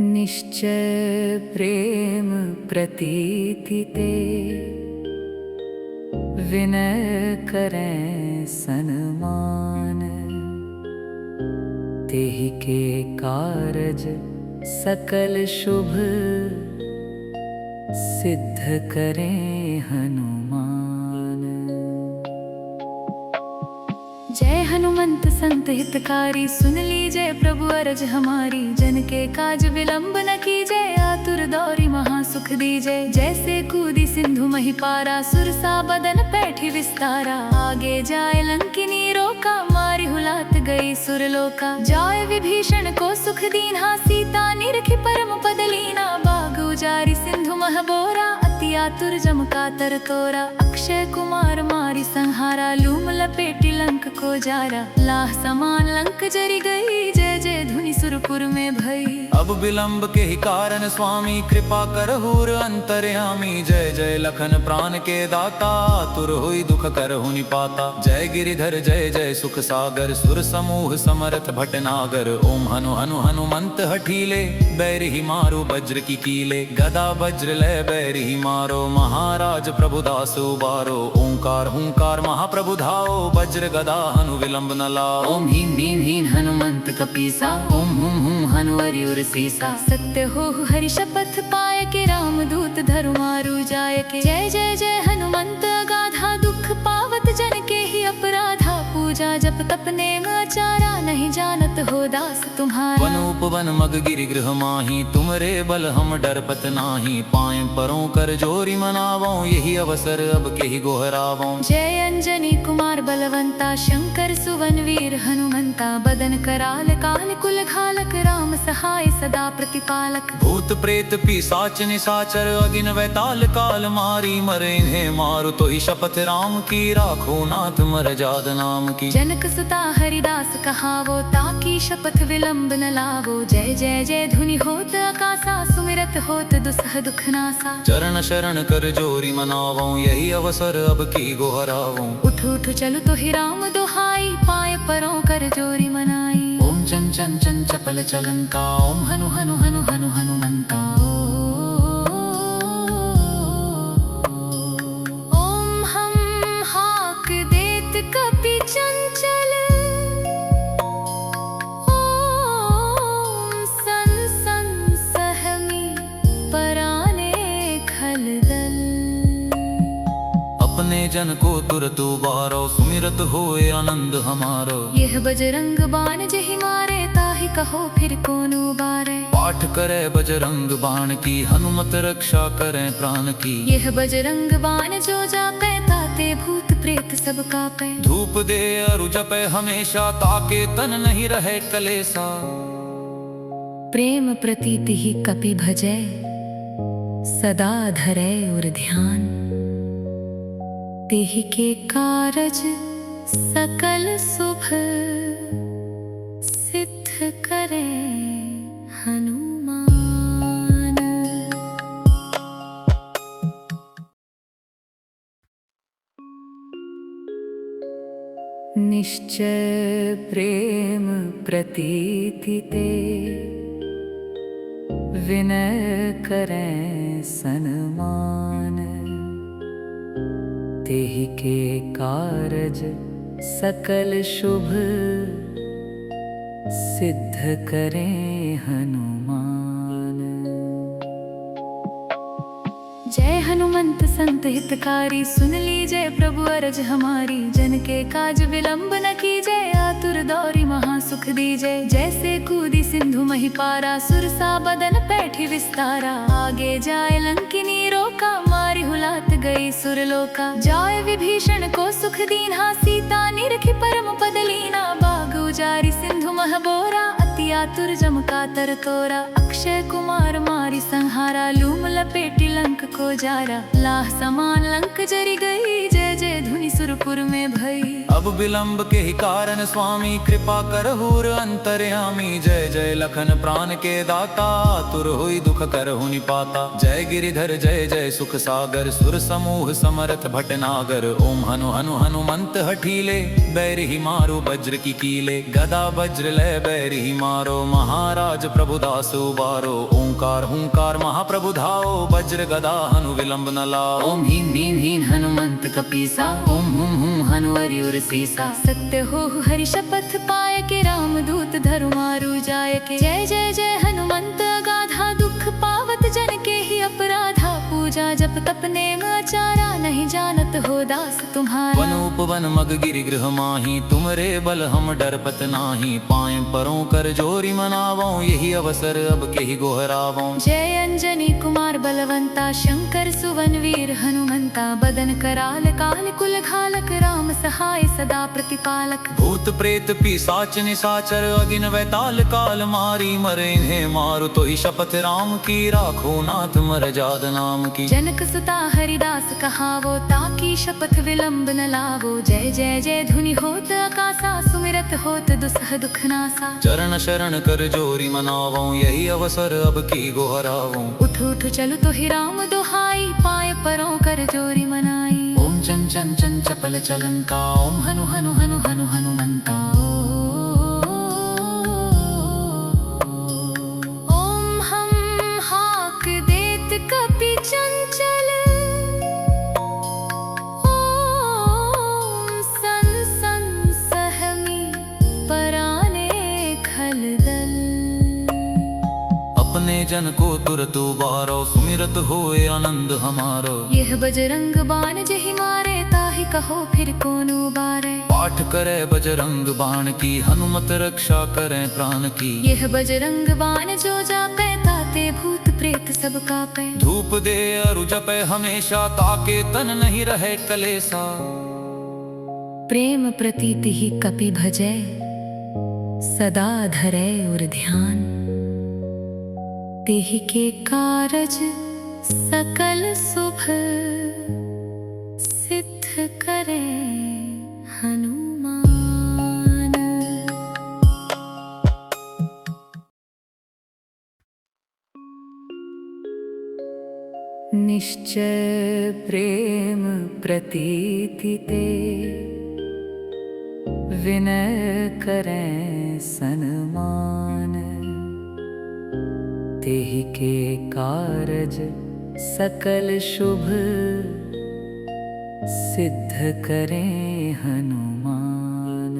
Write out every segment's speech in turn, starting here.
निश्चय प्रेम प्रतीति ते, विनय करें सन्मान। तेहि के कारज सकल शुभ, सिद्ध करें हनुमान। जय हनुमंत संत हितकारी, सुन लीजिए प्रभु अरज हमारी। जन के काज विलंब न कीजिए, आतुर दौरी महासुख दीजिए। जैसे कूदी सिंधु मही पारा, सुरसा बदन पैठी विस्तारा। आगे जाए लंकिनी रोका, मारी हुलात गई सुरलोका। जाय विभीषण को सुख दीन्हा, सीता निरखी परम पद लीना। बाग उजारी सिंधु मह बोरा, अति आतुर जम कातर तोरा। अक्षय कुमार मारी संहारा, लूम लपेटी लंक को जारा। लाह समान लंक जरी गई, जय जय धुनि सुरपुर में भई। अब विलंब के ही कारण स्वामी, कृपा करहूर अंतर्यामी। जय जय लखन प्राण के दाता, तुर हुई दुख करहु निपाता। जय गिरिधर जय जय सुख सागर, सुर समूह समरथ भटनागर। ओम हनु हनु हनुमंत हठीले, बैर ही मारो वज्र की कीले। गदा वज्र लय बैर ही मारो, महाराज प्रभु दास उबारो। ओंकार हुंकार महाप्रभु धाओ, वज्र गदा हनु विलंब न लाओ। ओम ह्रीं ह्रीं ह्रीं हनुमंत कपीसा, ओम हुम हुम हनु हरिउर सीसा। सत्य हो हरि शपथ पाय के, राम दूत धरु मारु जाय के। जय जय जय हनुमंत अगाधा, दुख पावत जन के ही अपराधा। पूजा जप तप नेम आचारा, नहीं जानत हो दास तुम्हारा। वन उपवन मग गिरि गृह माही, तुमरे बल हम डरपत नाही। पाएं परों कर जोरी मनावों, यही अवसर अब के ही गोहरावों। जय अंजनी कुमार बलवंता, शंकर सुवन वीर हनुमंता। बदन कराल काल कुल घालक, राम सहाय सदा प्रतिपालक। भूत प्रेत पिशाच निशाचर, अगिन वैताल काल मारी। मरे इन्हें मारु तो ही शपथ राम की, राखो नाथ मरजाद नाम की। जनक सुता हरिदास कहावो, ताकी शपथ विलंब न लावो। जय जय जय धुनि होत आकाशा, सुमिरत होत दुसह दुख नासा। चरण शरण कर जोरी मनावों, यही अवसर अब की गोहरावों। उठ उठ चलु तो ही राम दुहाई, पाए परों कर जोरी मनाई। ओम चन चन चन चपल चलंका, ओम हनु हनु हनु हनु हनुमंता। ओम हम हाक देत कपि चंचल, ओम सन सन सहमी पराने खलदल। अपने जन को तुरत उबारो, सुमिरत होए आनंद हमारो। यह बजरंग बाण जहि मारे, ताहि कहो फिर कौन उबारे। पाठ करे बजरंग बाण की, हनुमत रक्षा करें प्राण की। यह बजरंग बाण जो जापे, ताते भूत प्रेत सब कापे। धूप दे अरु जपे हमेशा, ताके तन नहीं रहे कलेसा। प्रेम प्रतीति ही कपि भजै, सदा धरै उर ध्यान। तेहि के कारज सकल शुभ, सिद्ध करे हनुमान। निश्चय प्रेम प्रतीति ते, विनय करें सन्मान। तेहि के कारज सकल शुभ, सिद्ध करें हनुमान। जय हनुमंत संत हितकारी, सुन लीजिए प्रभु अरज हमारी। जन के काज विलंब न कीजिए, आतुर दौरी महासुख दीजिए। जैसे कूदी सिंधु मही पारा, सुरसा बदन पैठी विस्तारा। आगे जाए लंकिनी रोका, मारी हुलात गई सुरलोका। जाय विभीषण को सुख दीन्हा, सीता निरखी परम पद लीना। बाग उजारी सिंधु मह बोरा, अति आतुर जम कातर तोरा। अक्षय कुमार मारी संहारा, लूम लपेटी लंक को जारा। लाह समान लंक जरी गई, जय जय धुनि सुरपुर में भई। अब विलंब के ही कारण स्वामी, कृपा करहूर अंतर्यामी। जय जय लखन प्राण के दाता, तुर हुई दुख करहु निपाता। जय गिरिधर जय जय सुख सागर, सुर समूह समरथ भटनागर। ओम हनु हनु हनुमंत हठीले, बैर ही मारो वज्र की कीले। गदा वज्र लय बैर ही मारो, महाराज प्रभु दास उबारो। उबारो ओंकार हुंकार महाप्रभु धाओ वज्र गदा हनु विलंब न लाओ। ओम ह्रीं ह्रीं ह्रीं हनुमंत कपीसा ओम हुम हुम हनुवरि उर सीसा। सत्य हो हरि शपथ पाय के रामदूत धरु मारु जाय के। जय जय जय हनुमंत अगाधा दुख पावत जन के ही अपराधा। पूजा जप तप नेम आचारा नहीं जानत हो दास तुम्हारा। वन उपवन मग गिरि गृह माही तुमरे बल हम डरपत नाही। पाए परों कर जोरी मनावो यही अवसर अब के ही गोहरावो। जय अंजनी कुमार बलवंता शंकर सुवन वीर हनुमंता। बदन कराल काल कुल घालक राम सहाय सदा प्रतिपालक। भूत प्रेत पिशाच निशाचर अगिन वैताल काल मारी। मरे इन्हें मारु तो ही शपथ राम की राखो नाथ मर जाद नाम की। जनक सुता हरिदास कहावो ताकि शपथ विलंब न लावो। जय जय जय धुनि होत आकाशा सुमिरत होत दुसह दुख नासा। चरण शरण कर जोरी मनावो यही अवसर अब की गोहरावो। उठ उठ चलु तो ही राम दुहाई पाए परों कर जोरी मनाई। ओम चन चन चन चपल चलंका ओम हनु हनु हनु हनु हनुमंता। ओम हम हाक देत कपि चंचल। ओम सन सन सहमी पराने खलदल। अपने जन को तुरत उबारो सुमिरत होए आनंद हमारो। यह बजरंग बाण जहि मारे ताहि कहो फिर कौन उबारे। पाठ करे बजरंग बाण की हनुमत रक्षा करे प्राण की। यह बजरंग बाण जो जापे ताते भूत प्रेत सब कापे। धूप दे अरु जपे हमेशा ताके तन नहीं रहे कलेसा। प्रेम प्रतीति ही कपि भजै सदा धरै उर ध्यान। तेहि के कारज सकल शुभ सिद्ध करे हनुमान। निश्चय प्रेम प्रतीति ते विनय करें सन्मान। तेहि के कारज सकल शुभ सिद्ध करें हनुमान।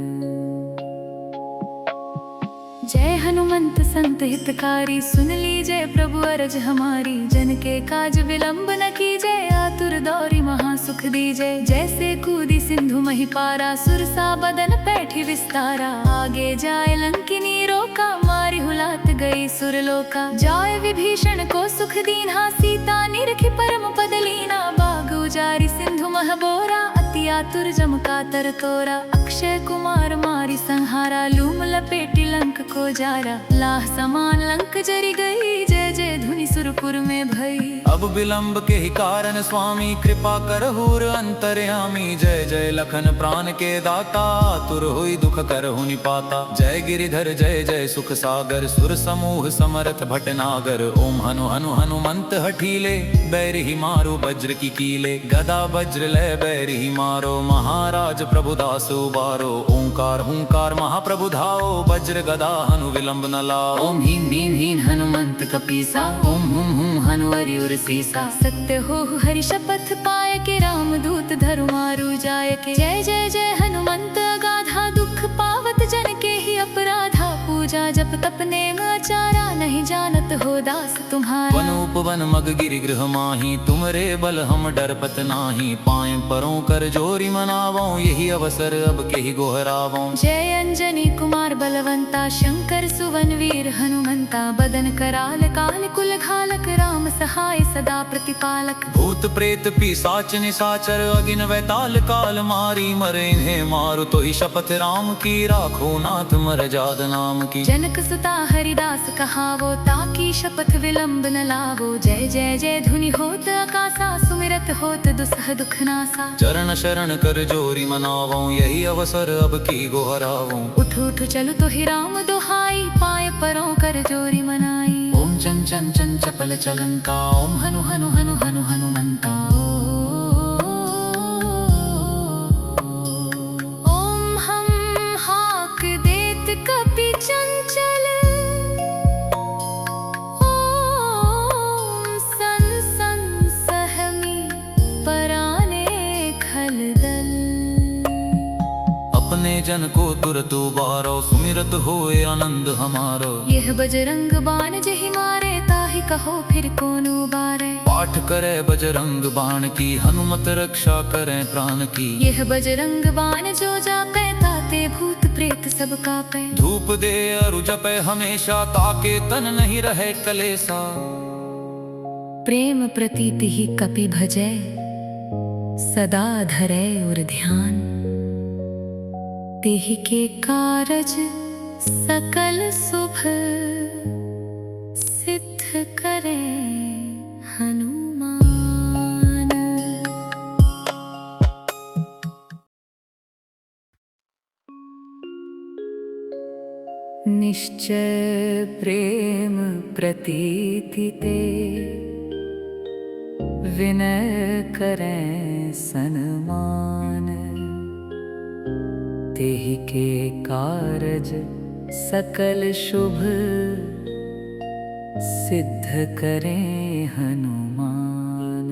जय हनुमंत संत हितकारी सुन लीजय प्रभु अरज हमारी। जन के काज विलंब न कीजय आतुर दौरी महासुख दीजय। जैसे कूदी सिंधु मही पारा सुरसा बदन पैठी विस्तारा। आगे जाए लंकिनी रोका मारी हुलात गई सुरलोका। जाय विभीषण को सुख दीन्हा सीता निरखी परम पद लीना। बाग उजारी सिंधु मह बोरा अति आतुर जम कातर तोरा। अक्षय कुमार मारी संहारा लूम लपेटी लंक को जारा। लाह समान लंक जरी गई जय जय धुनि सुरपुर में भई। अब विलंब के ही कारण स्वामी कृपा करहूर अंतर्यामी। जय जय लखन प्राण के दाता तुर हुई दुख करहु निपाता। जय गिरिधर जय जय सुख सागर सुर समूह समरथ भटनागर। ओम हनु हनु हनुमंत हठीले बैर ही मारो वज्र की कीले। गदा वज्र लय बैर ही मारो महाराज प्रभुदास उबारो। ओंकार हुंकार महाप्रभु धाओ वज्र गदा हनु विलंब न लाओ। ओम ह्रीं ह्रीं ह्रीं हनुमंत कपीसा ओम हुम हुम हनुवरि उर सीसा। सत्य हो हरि शपथ पाय के रामदूत धरु मारु जाय के। जय जय जय हनुमंत अगाधा दुख पावत जन के ही अपराधा। पूजा जप तप नेम आचारा नहीं जानत हो दास तुम्हारा। वन उपवन मग गिरि गृह माही तुमरे बल हम डरपत नाही। पाए परों कर जोरी मनावो यही अवसर अब के ही गोहरावो। जय अंजनी कुमार बलवंता शंकर सुवन वीर हनुमंता। बदन कराल काल कुल घालक राम सहाय सदा प्रतिपालक। भूत प्रेत पिशाच निशाचर अगिन वैताल काल मारी। मरे इन्हें मारु तो ही शपथ राम की राखो नाथ मर जाद नाम की। जनक सुता हरिदास कहावो ताकि शपथ विलंब न लावो। जय जय जय धुनि होत आकाशा सुमिरत होत दुसह दुख नासा। चरण शरण कर जोरी मनावो यही अवसर अब की गोहरावो। उठ उठ चलु तो ही राम दुहाई पाए परों कर जोरी मनाई। ओम चन चन चन चपल चलंका ओम हनु हनु हनु हनु हनुमंता। ओम हम हाक देत कपि चंचल। जन को तुरत उबारो, सुमिरत होए आनंद हमारो। यह बजरंग बाण जहि मारे, ताहि कहो फिर कौन उबारे। पाठ करे बजरंग बाण की, हनुमत रक्षा करे प्राण की। यह बजरंग बाण जो जापे, ताते भूत प्रेत सब कापे। धूप दे अरु जपे हमेशा, ताके तन नहीं रहे कलेसा। प्रेम प्रतीति ही कपि भजै, सदा धरै उर ध्यान। तेहि के कारज सकल शुभ, सिद्ध करे हनुमान। निश्चय प्रेम प्रतीति ते, विनय करें सन्मान। तेहि के कारज सकल शुभ, सिद्ध करें हनुमान।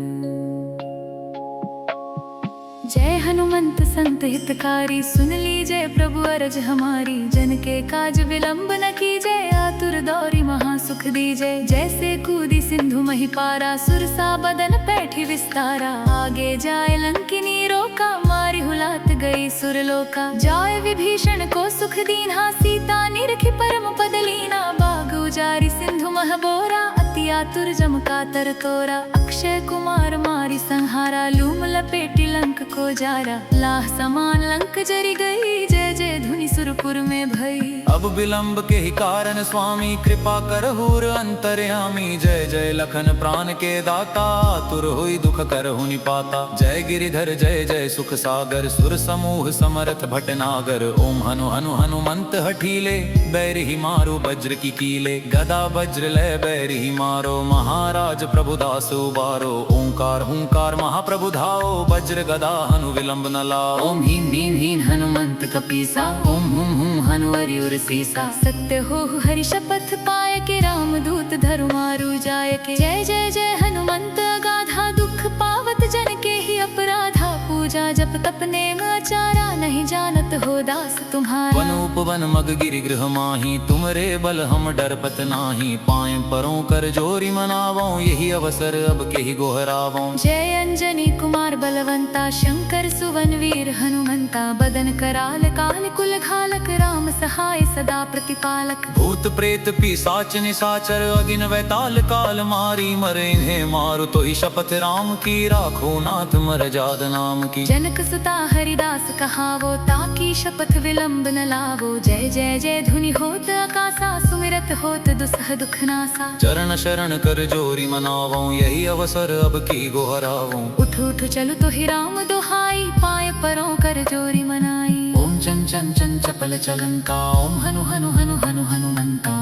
जय हनुमंत संत हितकारी, सुन लीजय प्रभु अरज हमारी। जन के काज विलंब न कीजय, आतुर दौरी महा सुख दीजय। जैसे कूदी सिंधु मही पारा, सुरसा बदन पैठी विस्तारा। आगे जाए लंकिनी रोका, मारी हुलात गई सुरलोका। जाय विभीषण को सुख दीन्हा, सीता निरखी परम पद लीना। बाग उजारी सिंधु मह बोरा, अति आतुर जम का तर तोरा। अक्षय कुमार मारी संहारा, लूम लपेटी लंक को जारा। लाह समान लंक जरी गई, जय जय धुनि सुरपुर में भई। अब विलंब के ही कारण स्वामी, कृपा करहूर अंतर्यामी। जय जय लखन प्राण के दाता, तुर हुई दुख करहु निपाता। जय गिरिधर जय जय सुख सागर, सुर समूह समरथ भटनागर। ओम हनु हनु हनुमंत हठीले, बैर ही मारो वज्र की कीले। गदा वज्र लय बैर ही मारो, महाराज प्रभुदास उबारो। ओंकार हुंकार महाप्रभु धाओ, वज्र गदा हनु विलंब न लाओ। ओम ह्रीं ह्रीं ह्रीं हनुमंत कपीसा, ओम हुम हुम हनु हरिउर सीसा। सत्य हो हरि शपथ पाय के, राम दूत धरु मारु जाय के। जय जय जय हनुमंत अगाधा, दुख पावत जन के ही अपराधा। पूजा जप तप नेम आचारा, नहीं जानत हो दास तुम्हारा। वन उपवन मग गिरि गृह माही, तुमरे बल हम डरपत नाही। पाए परों कर जोरी मनावो, यही अवसर अब के ही गोहरावो। जय अंजनी कुमार बलवंता, शंकर सुवन वीर हनुमंता। बदन कराल काल कुल घालक, राम सहाय सदा प्रतिपालक। भूत प्रेत पिशाच निशाचर, अगिन वैताल काल मारी। मरे इन्हें मारु तो ही शपथ राम की, राखो नाथ मर जाद नाम की। जनक सुता हरिदास कहावो, ताकी शपथ विलंब न लावो। जय जय जय धुनि होत आकाशा, सुमिरत होत दुसह दुख नासा। चरण शरण कर जोरी मनावो, यही अवसर अब की गोहरावो। उठ उठ चलु तो ही राम दुहाई, पाए परों कर जोरी मनाई। ओम चन चन चन चपल चलंका, ओम हनु हनु हनु हनु हनुमंता।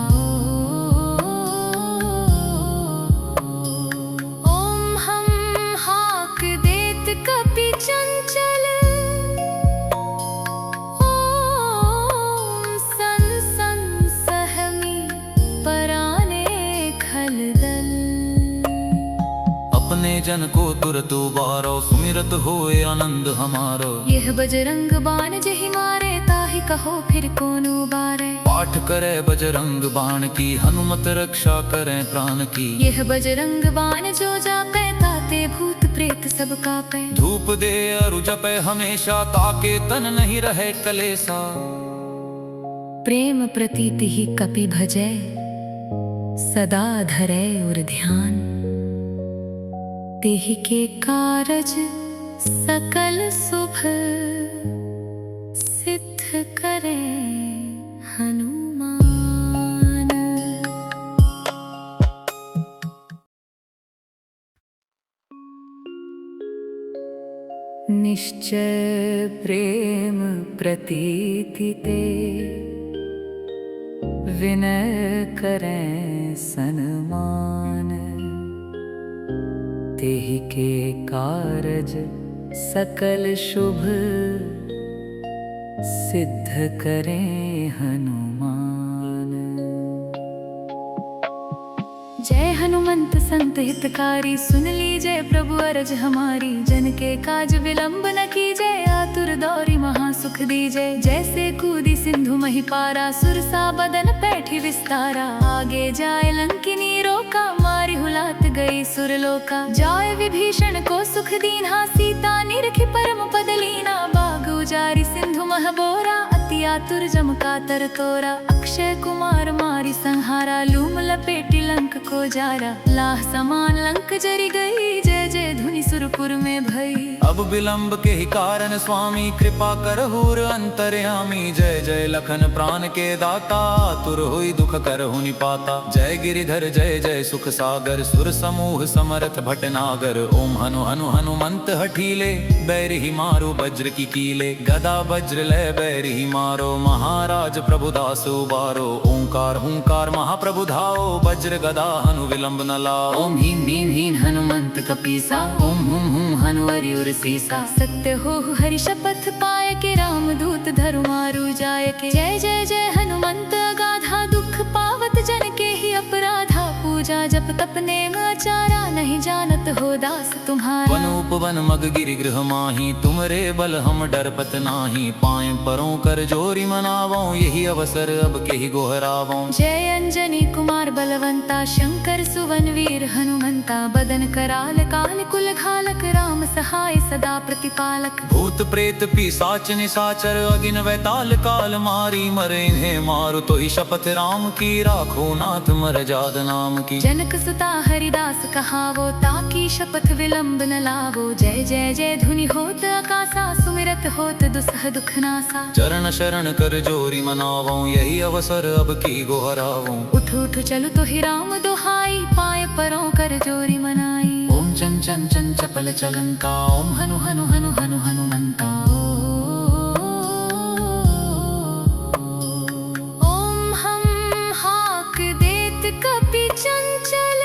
ओम हम हाक देत कपि चंचल, ओम सन सन सहमी पराने खलदल। अपने जन को तुरत उबारो, सुमिरत होए आनंद हमारो। यह बजरंग बाण जहि मारे, ताहि कहो फिर कौन उबारे। पाठ करे बजरंग बाण की, हनुमत रक्षा करे प्राण की। यह बजरंग बाण जो जापे, ताते भूत प्रेत सब कापे। धूप दे अरु जपे हमेशा, ताके तन नहीं रहे कलेसा। प्रेम प्रतीति ही कपि भजै, सदा धरै उर ध्यान। तेहि के कारज सकल शुभ, सिद्ध करे हनुमान। निश्चय प्रेम प्रतीति ते, विनय करें सन्मान। तेहि के कारज सकल शुभ, सिद्ध करें हनुमान। जय हनुमंत हनुमंत संत हितकारी, सुन लीजिए प्रभु अरज हमारी। जन के काज विलंब न कीजिए, आतुर दौरी महासुख दीजिए। जैसे कूदी सिंधु मही पारा, सुरसा बदन पैठी विस्तारा। आगे जाए लंकिनी रोका, मारी हुलात गई सुरलोका। जाए विभीषण को सुख दीन्हा, सीता निरखी परम पद लीना। बाग उजारी सिंधु मह बोरा, अति आतुर जम कातर तोरा। अक्षय कुमार मारी संहारा, लूम लपेटी लंक को जारा। लाह समान लंक जरी गई, जय जय धुनि सुरपुर में भई। अब विलंब के ही कारण स्वामी, कृपा करहूर अंतर्यामी। जय जय लखन प्राण के दाता, तुर हुई दुख करहु निपाता। जय गिरिधर जय जय सुख सागर, सुर समूह समरथ भटनागर। ओम हनु हनु हनुमंत हठीले, बैर ही मारो वज्र की कीले। गदा वज्र लय बैर ही मारो, महाराज प्रभुदास उबारो। ओंकार हुंकार महाप्रभु धाओ, वज्र गदा हनु विलंब न लाओ। ओम हीन नीम हीन हनुमंत कपीसा, ओम हुम हुम हनु हरिउर सीसा। सत्य हो हरि शपथ पाए के, रामदूत धरु मारु जाय के। जय जय जय हनुमंत अगाधा, दुख पावत जन के ही अपराधा। पूजा जप तप नेम आचारा, नहीं जानत हो दास तुम्हारा। वन उपवन मग गिरि गृह माही, तुमरे बल हम डरपत नाही। पाए परों कर जोरी मनावों, यही अवसर अब के ही गोहरावों। जय अंजनी कुमार बलवंता, शंकर सुवन वीर हनुमंता। बदन कराल काल कुल घालक, राम सहाय सदा प्रतिपालक। भूत प्रेत पिशाच निशाचर, अगिन वैताल काल मारी। मरे इन्हें मारो तो ही शपथ राम की, राखो नाथ मरजाद नाम की। जनक सुता हरिदास कहावो, ताकी शपथ विलंब न लावो। जय जय जय धुनि होत आकाशा, सुमिरत होत दुसह दुख नासा। चरण शरण कर जोरी मनावों, यही अवसर अब की गोहरावों। उठ उठ चलु तो ही राम दुहाई, पाए परों कर जोरी मनाई। ओम चन चन चन चपल चलंका, ओम हनु हनु हनु हनु हनुमंता। ओम हम हाक देत कपि चंचल,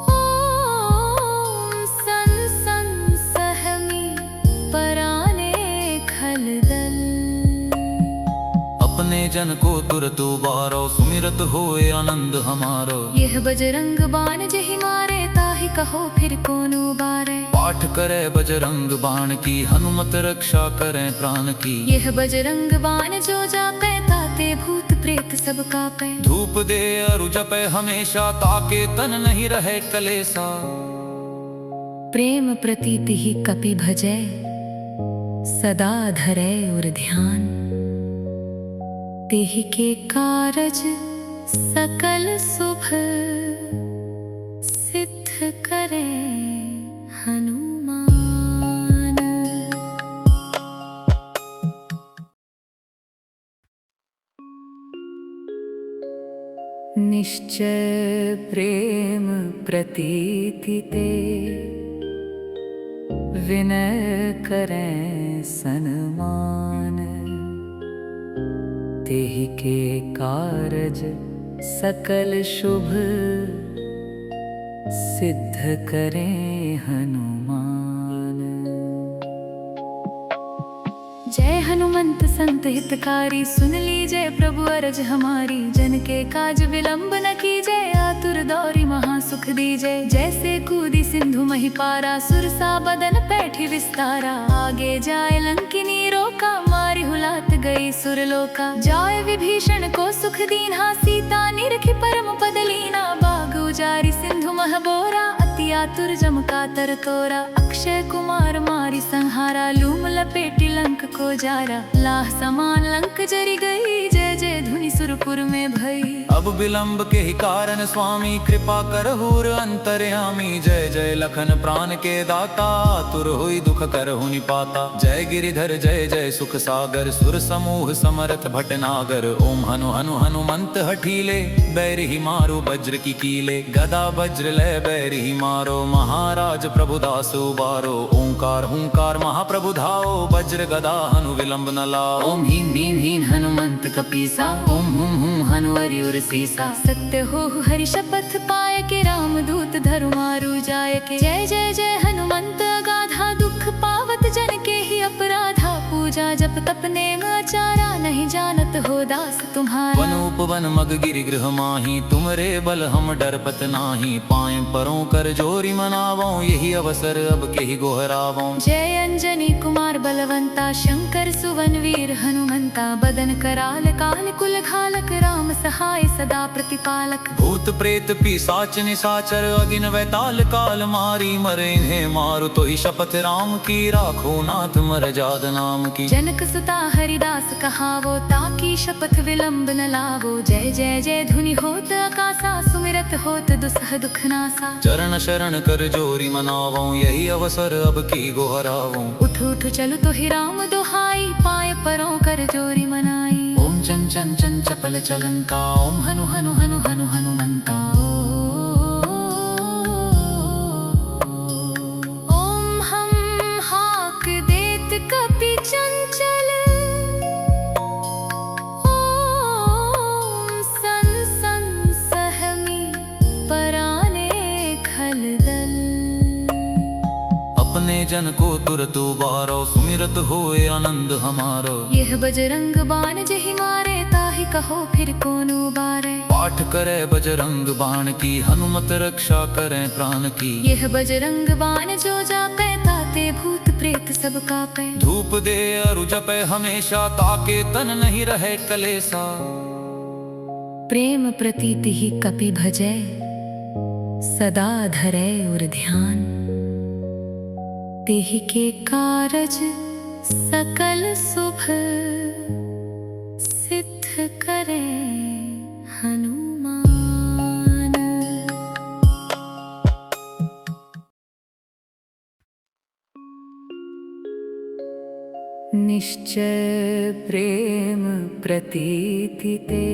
ओम सन सन सहमी पराने खलदल। अपने जन को तुरत उबारो, सुमिरत होए आनंद हमारो। यह बजरंग बाण जहि मारे, ताहि कहो फिर कौन उबारे। पाठ करे बजरंग बाण की, हनुमत रक्षा करे प्राण की। यह बजरंग बाण जो जापे, ताते भूत प्रेत सब कापे। धूप दे अरु जपे हमेशा, ताके तन नहीं रहे कलेसा। प्रेम प्रतीति ही कपि भजै, सदा धरै उर ध्यान। तेहि के कारज सकल शुभ, सिद्ध करे हनुमान। निश्चय प्रेम प्रतीति ते, विनय करें सन्मान। तेहि के कारज सकल शुभ, सिद्ध करें हनुमान। जय हनुमंत संत हितकारी, सुन लीजिए प्रभु अरज हमारी। जन के काज विलंब न कीजिए, आतुर दौरी महासुख दीजिए। जैसे कूदी सिंधु मही पारा, सुरसा बदन पैठी विस्तारा। आगे जाए लंकिनी रोका, मारी हुलात गई सुरलोका। जाए विभीषण को सुख दीन्हा, सीता निरखी परम पद लीना। बाग उजारी सिंधु मह बोरा, अति आतुर जम कातर तोरा। अक्षय कुमार मारी संहारा, लूम लपेटी लंक को जारा। लाह समान लंक जरी गई, जय जय धुनि सुरपुर में भई। अब विलंब के ही कारण स्वामी, कृपा करहूर अंतर्यामी। जय जय लखन प्राण के दाता, तुर हुई दुख करहु निपाता। जय गिरिधर जय जय सुख सागर, सुर समूह समरथ भटनागर। ओम हनु हनु हनुमंत हठीले, बैर ही मारो वज्र की कीले। गदा वज्र लय बैर ही मारो, महाराज प्रभुदास उबारो। ओंकार हुंकार महाप्रभु धाओ, वज्र गदा हनु विलंब न लाओ। ओम हीन नीम हीन हनुमंत कपीसा, ओम हुम हुम हनु हरिउर सीसा। सत्य हो हरि शपथ पाए के, रामदूत धरु मारु जाय के। जय जय जय हनुमंत अगाधा, दुख पावत जन के ही अपराधा। पूजा जप तप नेम आचारा, नहीं जानत हो दास तुम्हारा। वन उपवन मग गिरि गृह माही, तुमरे बल हम डरपत नाही। पाए परों कर जोरी मनावों, यही अवसर अब केहि गोहरावों। जय अंजनी कुमार बलवंता, शंकर सुवन वीर हनुमंता। बदन कराल काल कुल घालक, राम सहाय सदा प्रतिपालक। भूत प्रेत पिशाच निशाचर, अगिन वैताल काल मारी। मरे इन्हें मारु तो ही शपथ राम की, राखो नाथ मरजाद नाम की। जनक सुता हरिदास कहावो, ताकी शपथ विलंब न लावो। जय जय जय धुनि होत आकाशा, सुमिरत होत दुसह दुख नासा। चरण शरण कर जोरी मनावों, यही अवसर अब की गोहरावों। उठ उठ चलु तो ही राम दुहाई, पाए परों कर जोरी मनाई। ओम चन चन चन चपल चलंका, ओम हनु हनु हनु हनु हनुमंता। ओम हम हाक देत कपि चंचल, ओम सन सन सहमी पराने खलदल। अपने जन को तुरत उबारो, सुमिरत होए आनंद हमारो। यह बजरंग बाण जहि मारे, ताहि कहो फिर कौन उबारे। पाठ करे बजरंग बाण की, हनुमत रक्षा करे प्राण की। यह बजरंग बाण जो जापे, ताते भूत प्रेत सब कापे। धूप दे अरु जपे हमेशा, ताके तन नहीं रहे कलेसा। प्रेम प्रतीति ही कपि भजै, सदा धरै उर ध्यान। तेहि के कारज सकल शुभ, सिद्ध करे हनुमान। निश्चय प्रेम प्रतीति ते,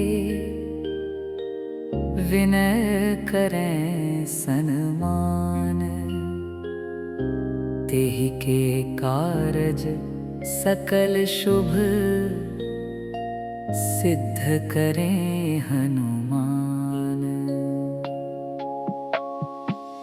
विनय करें सन्मान। तेहि के कारज सकल शुभ, सिद्ध करें हनुमान।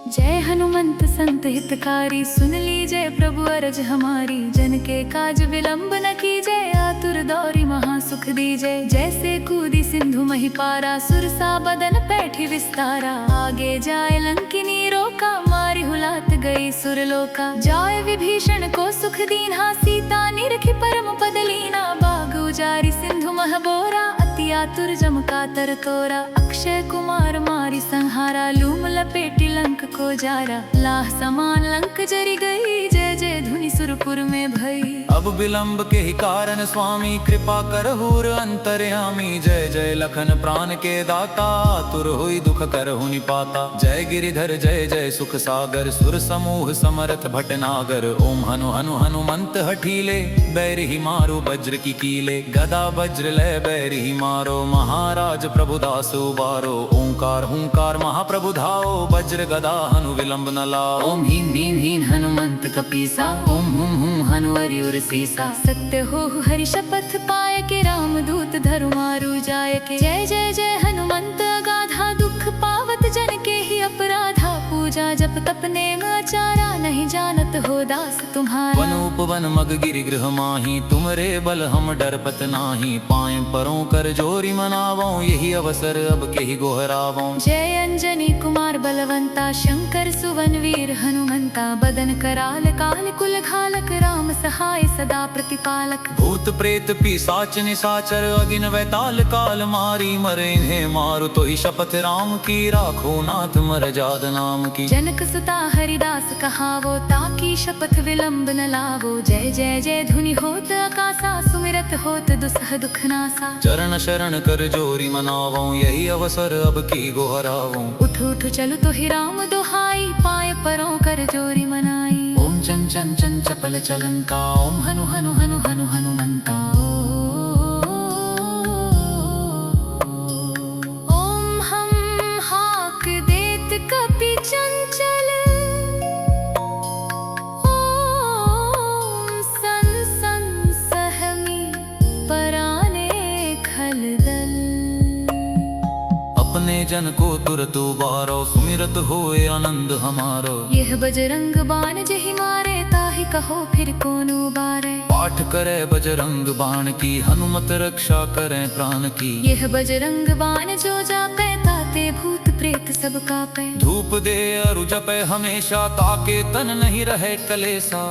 जय हनुमंत संत हितकारी, सुन लीजय प्रभु अरज हमारी। जन के काज विलंब न कीजय, आतुर दौरी महा सुख दीजय। जैसे कूदी सिंधु मही पारा, सुरसा बदन पैठी विस्तारा। आगे जाए लंकिनी रोका, मारी हुलात गई सुरलोका। जाय विभीषण को सुख दीन्हा, सीता निरखी परम पद लीना। बाग उजारी सिंधु मह बोरा, अति आतुर जम कातर तोरा। अक्षय कुमार मारी संहारा, लूम लपेटी लंक को जारा। लाह समान लंक जरी गई, जय जय धुनि सुरपुर में भई। अब विलंब के ही कारण स्वामी, कृपा करहूर अंतर्यामी। जय जय लखन प्राण के दाता, तुर हुई दुख करहु निपाता। जय गिरिधर जय जय सुख सागर, सुर समूह समरथ भटनागर। ओम हनु हनु हनुमंत हठीले, बैर ही मारो वज्र की कीले। गदा वज्र लय बैर ही मारो, महाराज प्रभुदास उबारो। ओंकार हुंकार महाप्रभु धाओ, वज्र गदा हनु विलंब न लाओ। ओम ह्रीं ह्रीं ह्रीं हनुमंत कपीसा, ओम हुम हुम हनु हरिउर सीसा। सत्य हो हरि शपथ पाए के, राम दूत धरु मारु जाय के। जय जय जय हनुमंत अगाधा, दुख पावत जन के ही अपराधा। पूजा जप तप नेम आचारा, नहीं जानत हो दास तुम्हारा। वन उपवन मग गिरि गृह माही, तुमरे बल हम डरपत नाही। पाए परों कर जोरी मनावों, यही अवसर अब केहि गोहरावों। जय अंजनी कुमार बलवंता, शंकर सुवन वीर हनुमंता। बदन कराल काल कुल घालक, राम सहाय सदा प्रतिपालक। भूत प्रेत पिशाच निशाचर, अगिन वैताल काल मारी। मरे इन्हें मारु तो ही शपथ राम की, राखो नाथ मरजाद नाम की। जनक सुता हरिदास कहावो, ताकी शपथ विलंब न लावो। जय जय जय धुनि होत आकाशा, सुमिरत होत दुसह दुख नासा। चरण शरण कर जोरी मनावों, यही अवसर अब की गोहरावों। उठ उठ चलु तो ही राम दुहाई, पाए परों कर जोरी मनाई। ओम चन चन चन चपल चलंका, ओम हनु हनु हनु हनु हनुमंता। ओम हम हाक देत कपि चंचल, ओम सन सन सहमी पराने खलदल। अपने जन को तुरत उबारो, सुमिरत होए आनंद हमारो। यह बजरंग बाण जहि मारे, ताहि कहो फिर कौन उबारे। पाठ करे बजरंग बाण की, हनुमत रक्षा करें प्राण की। यह बजरंग बाण जो जापे ताते भूत प्रेत सब कापे। धूप दे अरु जपे हमेशा, ताके तन नहीं रहे कलेसा।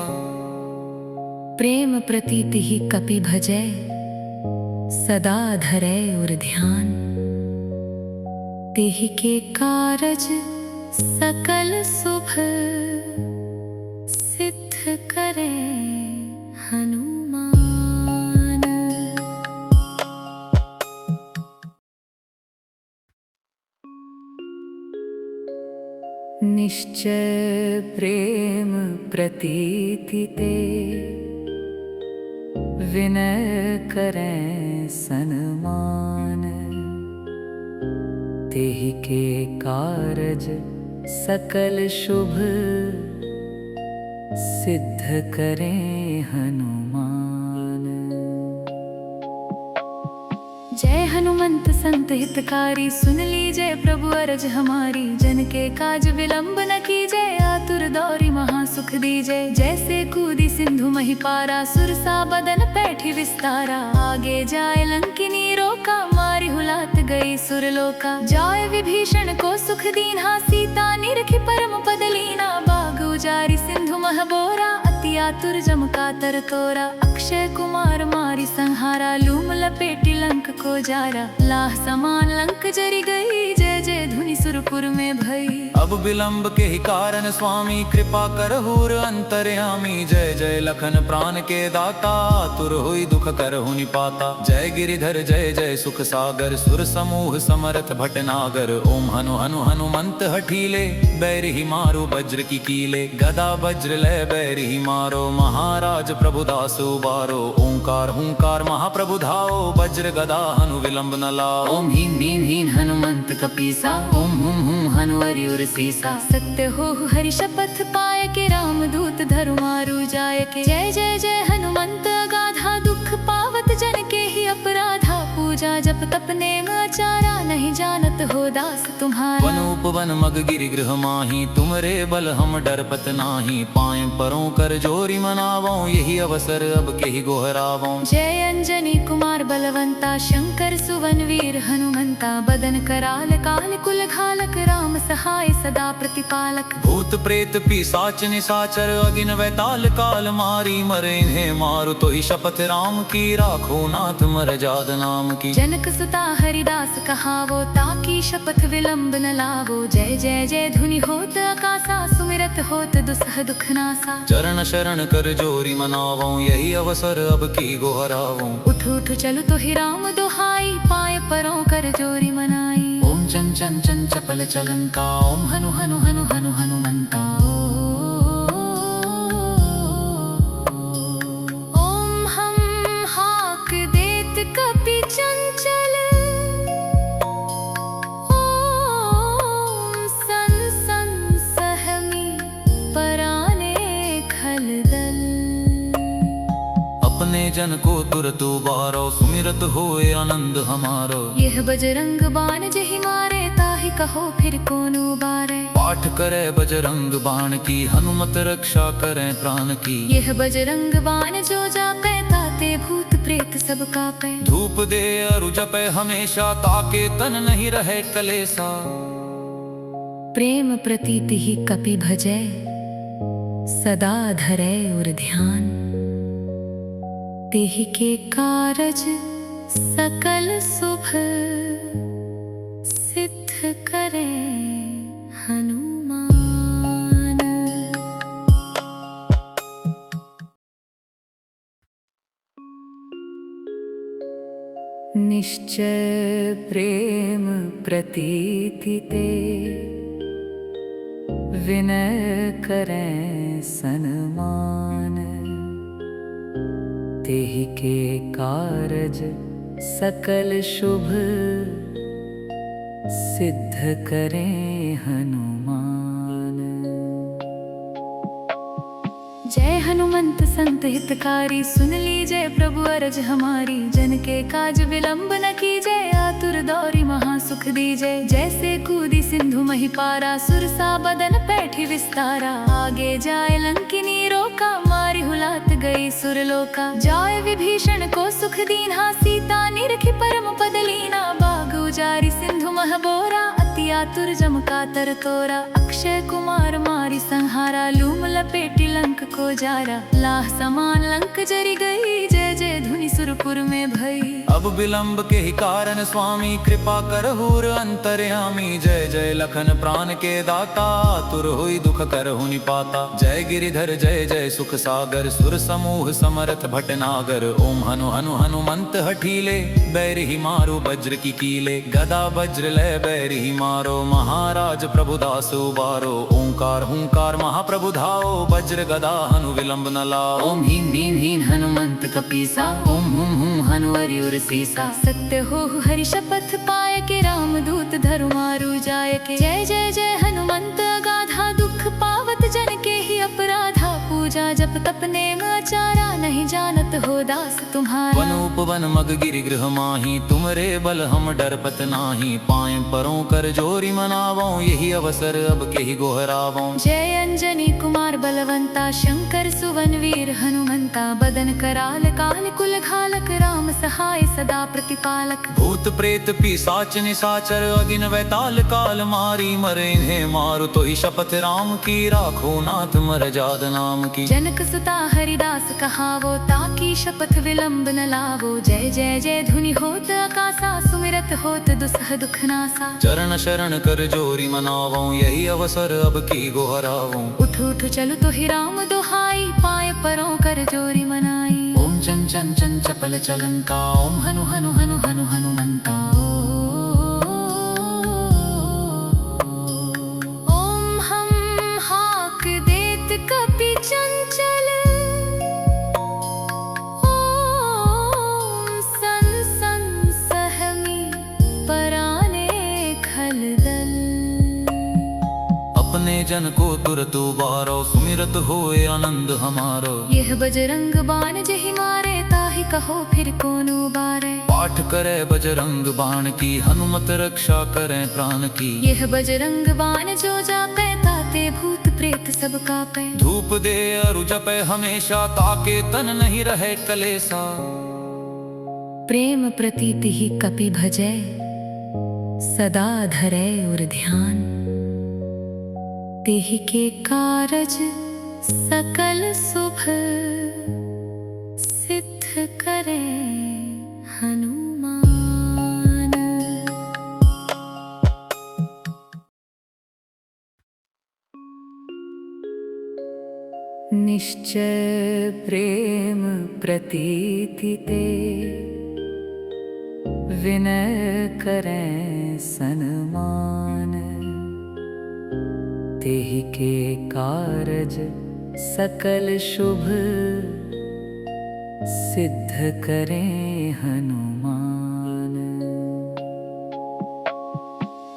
प्रेम प्रतीति ही कपि भजै, सदा धरै उर ध्यान। तेहि के कारज सकल शुभ, सिद्ध करे हनुमान। निश्चय प्रेम प्रतीति ते, विनय करें सन्मान। तेहि के कारज सकल शुभ, सिद्ध करें हनुमान। जय हनुमंत संत हितकारी, सुन लीजय प्रभु अरज हमारी। जन के काज विलंब न कीजय, आतुर दौरी महासुख दीजय। जैसे कूदी सिंधु मही पारा, सुरसा बदन पैठी विस्तारा। आगे जाए लंकिनी रोका, मारी हुलात गई सुरलोका। जाय विभीषण को सुख दीन्हा, सीता निरखी परम पद लीना। बाग उजारी सिंधु मह बोरा, अति आतुर जम कातर तोरा। अक्षय कुमार मारी संहारा, लूम लपेटी लंक को जारा। लाह समान लंक जरी गई, जय जय धुनि सुरपुर में भई। अब विलंब के ही कारण स्वामी, कृपा करहूर अंतर्यामी। जय जय लखन प्राण के दाता, तुर हुई दुख करहु निपाता। जय गिरिधर जय जय सुख सागर, सुर समूह समरथ भटनागर। ओम हनु हनु हनुमंत हठीले, बैर ही मारो वज्र की कीले। गदा वज्र लय बैर ही मारो, महाराज प्रभुदास उबारो। ओंकार हुंकार महाप्रभु धाओ, वज्र गदा हनु विलंब न लाओ। ओम हीन नीन हीन हनुमंत कपीसा, ओम हुम हुम हनुवरि उर सीसा। सत्य हो हरि शपथ पाए के, राम दूत धरु मारु जाय के। जय जय जय हनुमंत अगाधा, दुख पावत जन के ही अपराधा। पूजा जप तप नेम आचारा, नहीं जानत हो दास तुम्हारा। वन उपवन मग गिरि गृह माही, तुमरे बल हम डरपत नाही। पाए परों कर जोरी मनावों, यही अवसर अब के ही गोहरावों। जय अंजनी कुमार बलवंता, शंकर सुवन वीर हनुमंता। बदन कराल काल कुल घालक, राम सहाय सदा प्रतिपालक। भूत प्रेत पिशाच निशाचर, अगिन वैताल काल मारी। मरे इन्हें मारो तो ही शपथ राम की, राखो नाथ मरजाद नाम की। जनक सुता हरिदास कहावो, ताकी शपथ विलंब न लावो। जय जय जय धुनि होत आकाशा, सुमिरत होत दुसह दुख नासा। चरण शरण कर जोरी मनावों, यही अवसर अब की गोहरावों। उठ उठ चलु तो ही राम दुहाई, पाए परों कर जोरी मनाई। ओम चन चन चन चपल चलंका, ओम हनु हनु हनु हनु हनुमंता। ओम हम हाक देत कपि चंचल, ओम सन सन सहमी पराने खलदल। अपने जन को तुरत उबारो, सुमिरत होए आनंद हमारो। यह बजरंग बाण जहि मारे, ताहि कहो फिर कौन उबारे। पाठ करे बजरंग बाण की, हनुमत रक्षा करें प्राण की। यह बजरंग बाण जो जापे, ताते भूत प्रेत सब कापे। धूप दे अरु जपे हमेशा, ताके तन नहीं रहे कलेसा। प्रेम प्रतीति ही कपि भजै, सदा धरै उर ध्यान। तेहि के कारज सकल शुभ, सिद्ध करे हनुमान। निश्चय प्रेम प्रतीति ते, विनय करें सन्मान। तेहि के कारज सकल शुभ, सिद्ध करें हनुमान। जय हनुमंत संत हितकारी, सुन लीजय प्रभु अरज हमारी। जन के काज विलंब न कीजय, आतुर आतुर दौरी महा सुख दीजे। जैसे कूदी सिंधु मही पारा, सुरसा बदन पैठी विस्तारा। आगे जाए लंकिनी रोका, मारी हुलात गई सुरलोका। जाय विभीषण को सुख दीन्हा, सीता निरखी परम पद लीना। बाग उजारी सिंधु मह बोरा, अति आतुर जमका तर तोरा। अक्षय कुमार मारी संहारा, लूम लपेटी लंक को जारा। लाह समान लंक जरी गई, जय जय धुनि सुरपुर में भई। अब विलंब के ही कारण स्वामी, कृपा करहूर अंतर्यामी। जय जय लखन प्राण के दाता, आतुर हुई दुख करहु निपाता। जय गिरिधर जय जय सुख सागर, सुर समूह समरथ भटनागर। ओम हनु हनु हनुमंत हठीले, बैर ही मारो वज्र की कीले। गदा वज्र लय बैर ही मारो, महाराज प्रभुदास उबारो। ओंकार हुंकार महाप्रभु धाओ, वज्र गदा हनु विलंब न लाओ। ओम ह्रीं ह्रीं ह्रीं हनुमंत कपीसा, ओम हुम हुम हनु हरिउर सीसा। सत्य हो हरि शपथ पाय के, रामदूत धरु मारु जाय के। जय जय जय हनुमंत अगाधा, दुख पावत जन के ही अपराधा। पूजा जप तप नेम आचारा, नहीं जानत हो दास तुम्हारा। वन उपवन मग गिरि गृह माही, तुमरे बल हम डरपत नाही। पाए परों कर जोरी मनावों, यही अवसर अब के ही गोहरावों। जय अंजनी कुमार बलवंता, शंकर सुवन वीर हनुमंता। बदन कराल काल कुल घालक, राम सहाय सदा प्रतिपालक। भूत प्रेत पिशाच निशाचर, अगिन वैताल काल मारी। मरे इन्हें मारु तो ही शपथ राम की, राखो नाथ मर जाद नाम की। जनक सुता हरिदास कहावो, ताकी शपथ विलंब न लावो। जय जय जय धुनि होत आकाशा, सुमिरत होत दुसह दुख नासा। चरण शरण कर जोरी मनावों, यही अवसर अब की गोहरावों। उठ उठ चलु तो ही राम दुहाई, पाए परों कर जोरी मनाई। ओम चन चन चन चपल चलंका, ओम हनु हनु हनु हनु हनुमंता। ओम हम हाक देत कपि चंचल, ओम सन सन सहमी पराने खलदल। अपने जन को तुरत उबारो, सुमिरत होए आनंद हमारो। यह बजरंग बाण जहि मारे, ताहि कहो फिर कौन उबारे। पाठ करे बजरंग बाण की, हनुमत रक्षा करे प्राण की। यह बजरंग बाण जो जापे, ताते भूत प्रेत सब कापे। धूप दे अरु जपे हमेशा, ताके तन नहीं रहे कलेसा। प्रेम प्रतीति ही कपि भजै, सदा धरै उर ध्यान। तेहि के कारज सकल शुभ, सिद्ध करे हनुमान। निश्चय प्रेम प्रतीति ते, विनय करें सन्मान। तेहि के कारज सकल शुभ, सिद्ध करें हनुमान।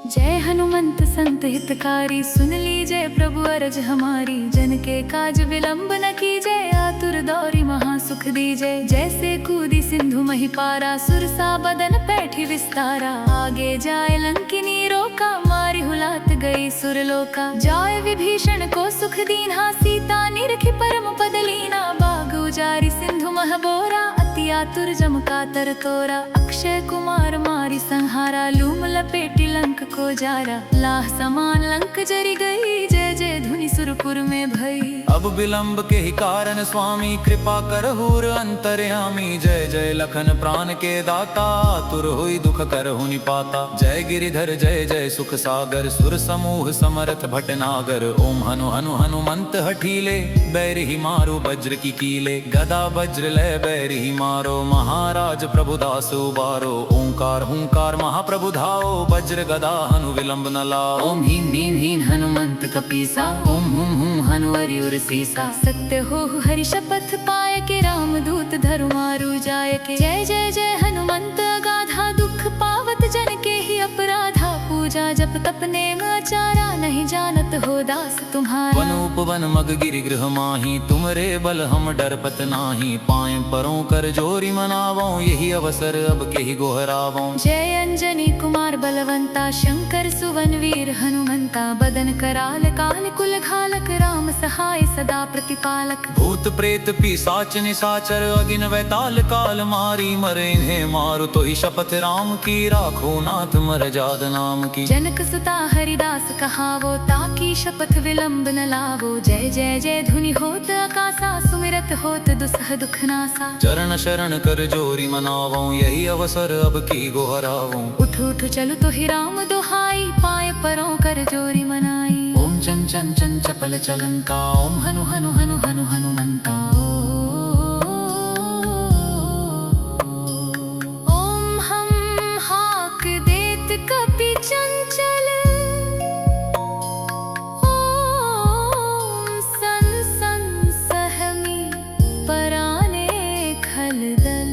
जय हनुमंत संत हितकारी, सुन लीजय प्रभु अरज हमारी। जन के काज विलंब न कीजय, आतुर दौरी महा सुख दीजय। जैसे कूदी सिंधु मही पारा, सुरसा बदन पैठी विस्तारा। आगे जाए लंकिनी रोका, मारी हुलात गई सुरलोका। जाय विभीषण को सुख दीन्हा, सीता निरखी परम पद लीना। बाग उजारी सिंधु मह बोरा, अति आतुर जमका तर तोरा। अक्षय कुमार मारी संहारा, लूम लपेटी लंक को जारा। लाह समान लंक जरी गई, जय जय धुनि सुरपुर में भई। अब विलंब के ही कारण स्वामी, कृपा करहूर अंतर्यामी। जय जय लखन प्राण के दाता, आतुर हुई दुख करहु निपाता। जय गिरिधर जय जय सुख सागर, सुर समूह समरथ भटनागर। ओम हनु हनु हनुमंत हठीले, बैर ही मारो वज्र की कीले। गदा वज्र लय बैर ही मारो, महाराज प्रभुदास उबारो। ओंकार हुंकार महाप्रभु धाओ, वज्र गदा हनु विलंब न लाओ। ओम ह्रीं ह्रीं ह्रीं हनुमंत कपीसा, ओम हुम हुम हनु हरिउर सीसा। सत्य हो हरि शपथ पाय के, रामदूत धरु मारु जाय के। जय जय जय हनुमंत अगाधा, दुख पावत जन के ही अपराधा। पूजा पूजा जप तप नेम आचारा, नहीं जानत हो दास तुम्हारा। वन उपवन मग गिरि गृह माही, तुमरे बल हम डरपत नाही। पाए परों कर जोरी मनावों, यही अवसर अब केहि गोहरावों। जय अंजनी कुमार बलवंता, शंकर सुवन वीर हनुमंता। बदन कराल काल कुल घालक, राम सहाय सदा प्रतिपालक। भूत प्रेत पिशाच निशाचर, अगिन वैताल काल मारी। मरे इन्हें मारु तो ही शपथ राम की, राखो नाथ मरजाद नाम की। जनक सुता हरिदास कहावो, ताकी शपथ विलंब न लावो। जय जय जय धुनि होत आकाशा, सुमिरत होत दुसह दुख नासा। चरण शरण कर जोरी मनावों, यही अवसर अब की गोहरावों। उठ उठ चलु तो ही राम दुहाई, पाए परों कर जोरी मनाई। ओम चन चन चन चपल चलंका, ओम हनु हनु हनु हनु हनुमंता। ओम हम हाक देत कपि चंचल, ओम सन सन सहमी पराने खलदल।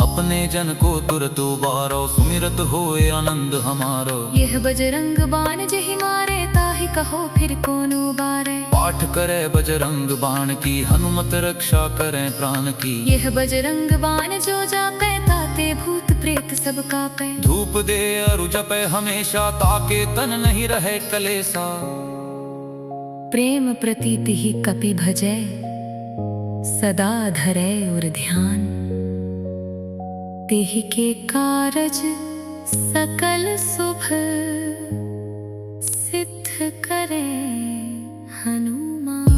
अपने जन को तुरत उबारो, सुमिरत होए आनंद हमारो। यह बजरंग बाण जहि मारे, ताहि कहो फिर कौन उबारे। पाठ करे बजरंग बाण की, हनुमत रक्षा करे प्राण की। यह बजरंग बाण जो जापे, ताते भूत प्रेत सब कापे। धूप दे अरु जपे हमेशा, ताके तन नहीं रहे कलेसा। प्रेम प्रतीति ही कपि भजै, सदा धरै उर ध्यान। तेहि के कारज सकल शुभ, सिद्ध करे हनुमान।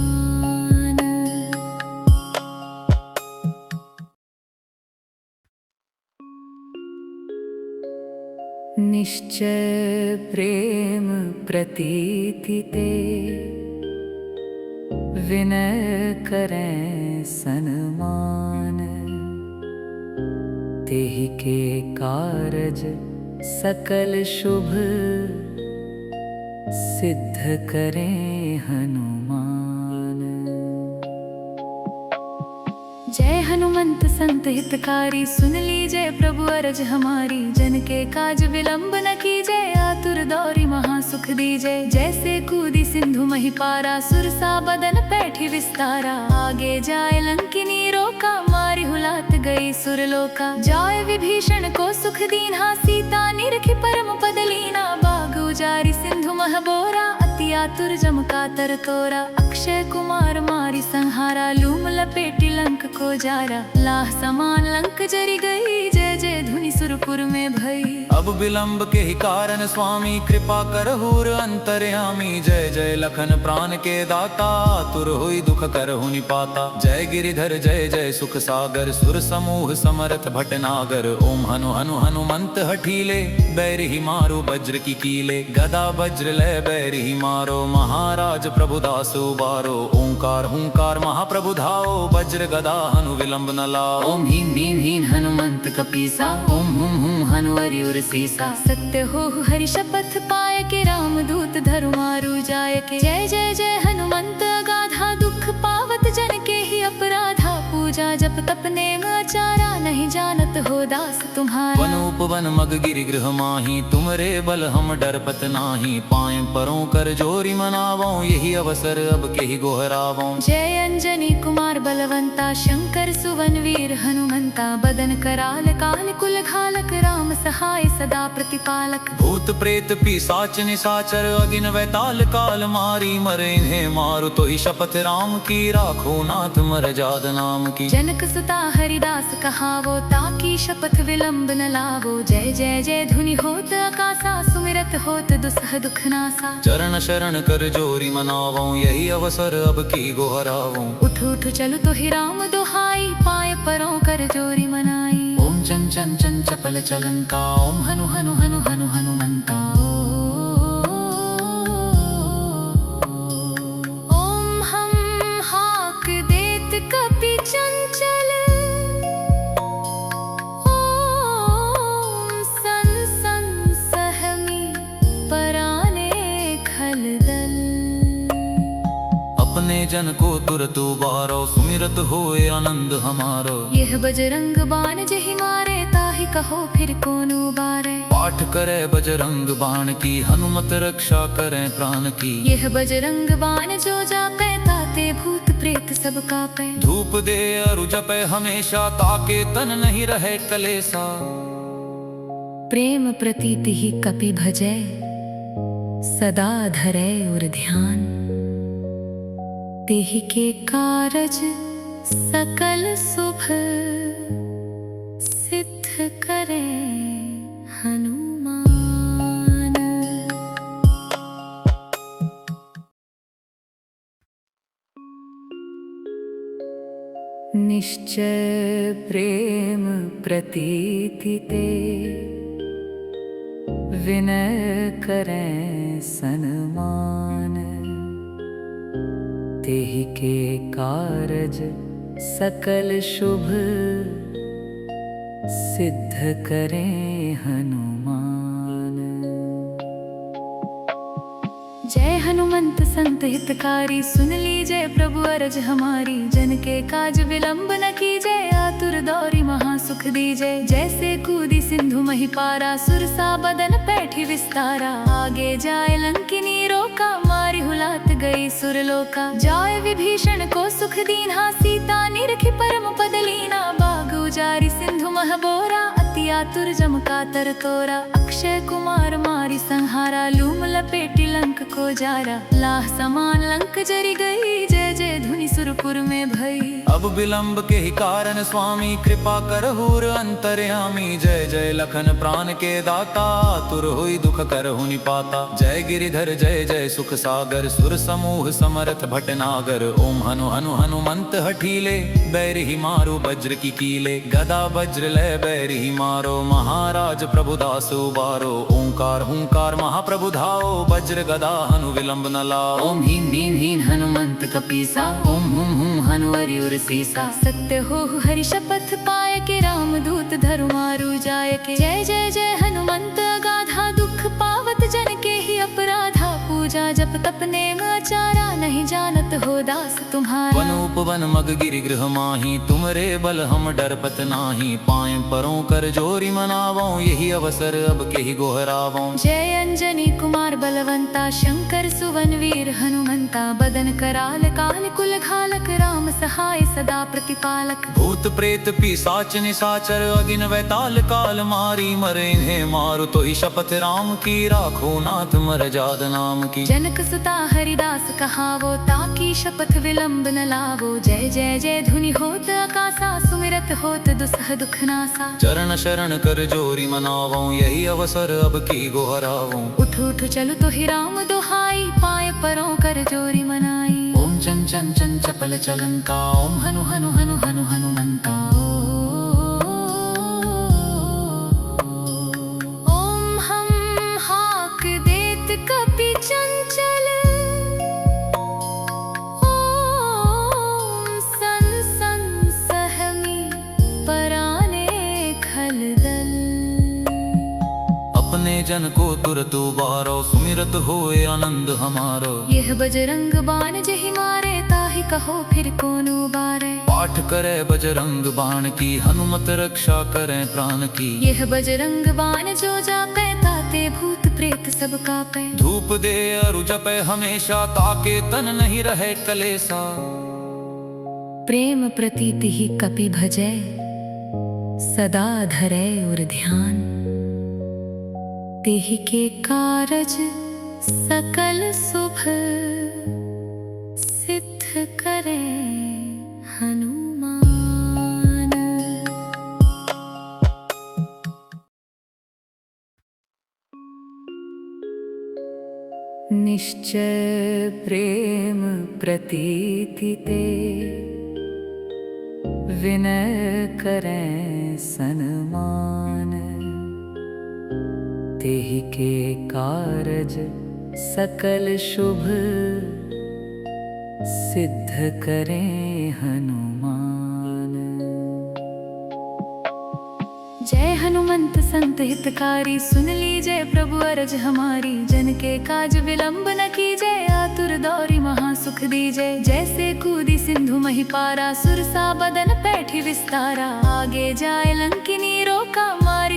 निश्चय प्रेम प्रतीति ते, विनय करें सन्मान। तेहि के कारज सकल शुभ, सिद्ध करें हनुमान। जय हनुमंत संत हितकारी, सुन लीजय प्रभु अरज हमारी। जन के काज विलंब न कीजय, आतुर दौरी महा सुख दीजय। जैसे कूदी सिंधु मही पारा, सुरसा बदन पैठी विस्तारा। आगे जाए लंकिनी रोका, मारी हुलात गई सुरलोका। जाय विभीषण को सुख दीन्हा, सीता निरखी परम पद लीना। बाग उजारी सिंधु मह बोरा, अति आतुर जम कातर तोरा। अक्षय कुमार मारी संहारा, लूम लपेटी लंक को जारा। लाह समान लंक जरी गई, जय जय धुनि सुरपुर में भई। अब विलंब के ही कारण स्वामी, कृपा करहूर अंतर्यामी। जय जय लखन प्राण के दाता, तुर हुई दुख करहु निपाता। जय गिरिधर जय जय सुख सागर, सुर समूह समरथ भटनागर। ओम हनु हनु हनुमंत हठीले, बैर ही मारो वज्र की कीले। गदा वज्र लय बैर ही मारो, महाराज प्रभुदास उबारो। ओंकार हुंकार महाप्रभु धाओ, वज्र गदा हनु विलंब न लाओ। ओम ह्रीं ह्रीं ह्रीं हनुमंत कपीसा, ओम हुम हुम हनु हरिउर सीसा। सत्य हो हरि शपथ पाय के, राम दूत धरु मारु जाय के। जय जय जय हनुमंत अगाधा, दुख पावत जन के ही अपराधा। पूजा जप तप नेम आचारा, नहीं जानत हो दास तुम्हारा। वन उपवन मग गिरि गृह माही, तुमरे बल हम डरपत नाही। पाए परों कर जोरी मनावों, यही अवसर अब केहि गोहरावों। जय अंजनी कुमार बलवंता, शंकर सुवन वीर हनुमंता। बदन कराल काल कुल घालक, राम सहाय सदा प्रतिपालक। भूत प्रेत पिशाच निशाचर, अगिन वैताल काल मारी। मरे इन्हें मारु तो ही शपथ राम की, राखो नाथ मरजाद नाम की। जनक सुता हरिदास कहावो, ताकी शपथ विलंब न लावो। जय जय जय धुनि होत आकाशा, सुमिरत होत दुसह दुख नासा। चरण शरण कर जोरी मनावों, यही अवसर अब की गोहरावों। उठ उठ चलु तो ही राम दुहाई, पाए परों कर जोरी मनाई। ओम चन चन चन चपल चलंका, ओम हनु हनु हनु हनु हनुमंता। ओम हम हाक देत कपि चंचल, ओम सन सन सहमी पराने खलदल। अपने जन को तुरत उबारो, सुमिरत होए आनंद हमारो। यह बजरंग बाण जहि मारे, ताहि कहो फिर कौन उबारे। पाठ करे बजरंग बाण की, हनुमत रक्षा करें प्राण की। यह बजरंग बाण जो जापे, ताते भूत प्रेत सब कापे। धूप दे अरु जपे हमेशा, ताके तन नहीं रहे कलेसा। प्रेम प्रतीति ही कपि भजै, सदा धरै उर ध्यान। तेहि के कारज सकल शुभ, सिद्ध करे हनुमान। निश्चय प्रेम प्रतीति ते, विनय करें सन्मान। तेहि के कारज सकल शुभ, सिद्ध करें हनुमान। जय हनुमंत संत हितकारी, सुन लीजय प्रभु अरज हमारी। जन के काज विलंब न कीजय, आतुर दौरी महा सुख दीजय। जैसे कूदी सिंधु मही पारा, सुरसा बदन पैठी विस्तारा। आगे जाए लंकिनी रोका, मारी हुलात गई सुरलोका। जाय विभीषण को सुख दीन्हा, सीता निरखी परम पद लीना। बाग उजारी सिंधु मह बोरा, अति आतुर जम कातर तोरा। अक्षय कुमार मारी संहारा, लूम लपेटी लंक को जारा। लाह समान लंक जरी गई, जय जय धुनि सुरपुर में भई। अब विलंब के ही कारण स्वामी, कृपा करहूर अंतर्यामी। जय जय लखन प्राण के दाता, तुर हुई दुख करहु निपाता। जय गिरिधर जय जय सुख सागर, सुर समूह समरथ भटनागर। ओम हनु हनु हनुमंत हठीले, बैर ही मारो वज्र की कीले। गदा वज्र लय बैर ही मारो, महाराज प्रभुदास उबारो। ओंकार हुंकार महाप्रभु धाओ, वज्र गदा हनु विलंब न लाओ। ओम ह्रीं ह्रीं ह्रीं हनुमंत कपीसा, ओम हुम हुम हनु हरिउर सीसा। सत्य हो हरि शपथ पाय के, राम दूत धरु मारु जाय के। जय जय जय हनुमंत अगाधा, दुख पावत जन के ही अपराधा। पूजा जप तप नेम आचारा, नहीं जानत हो दास तुम्हारा। वन उपवन मग गिरि गृह माही, तुमरे बल हम डरपत नाही। पाए परों कर जोरी मनावों, यही अवसर अब के ही गोहरावों। जय अंजनी कुमार बलवंता, शंकर सुवन वीर हनुमंता। बदन कराल काल कुल घालक, राम सहाय सदा प्रतिपालक। भूत प्रेत पिशाच निशाचर, अगिन वैताल काल मारी। मरे इन्हें मारु तो ही शपथ राम की, राखो नाथ मर जाद नाम की। जनक सुता हरिदास कहावो, ताकी शपथ विलंब न लावो। जय जय जय धुनि होत आकाशा, सुमिरत होत दुसह दुख नासा। चरण शरण कर जोरी मनावों, यही अवसर अब की गोहरावों। उठ उठ चलु तो ही राम दुहाई, पाए परों कर जोरी मनाई। ओम चन चन चन चपल चलंका, ओम हनु हनु हनु हनु हनुमंता। ओम हम हाक देत कपि चंचल, ओम सन सन सहमी पराने खलदल। अपने जन को तुरत उबारो, सुमिरत होए आनंद हमारो। यह बजरंग बाण जहि मारे, ताहि कहो फिर कौन उबारे। पाठ करे बजरंग बाण की, हनुमत रक्षा करें प्राण की। यह बजरंग बाण जो जापे, ताते भूत प्रेत सब कापे। धूप दे अरु जपे हमेशा, ताके तन नहीं रहे कलेसा। प्रेम प्रतीति ही कपि भजै, सदा धरै उर ध्यान। तेहि के कारज सकल शुभ, सिद्ध करे हनुमान। निश्चय प्रेम प्रतीति ते, विनय करें सन्मान। तेहि के कारज सकल शुभ, सिद्ध करें हनुमान। जय हनुमंत संत हितकारी, सुन लीजय प्रभु अरज हमारी। जन के काज विलंब न कीजय, आतुर दौरी महा सुख दीजय। जैसे कूदी सिंधु मही पारा, सुरसा बदन पैठी विस्तारा। आगे जाए लंकिनी रोका, मारी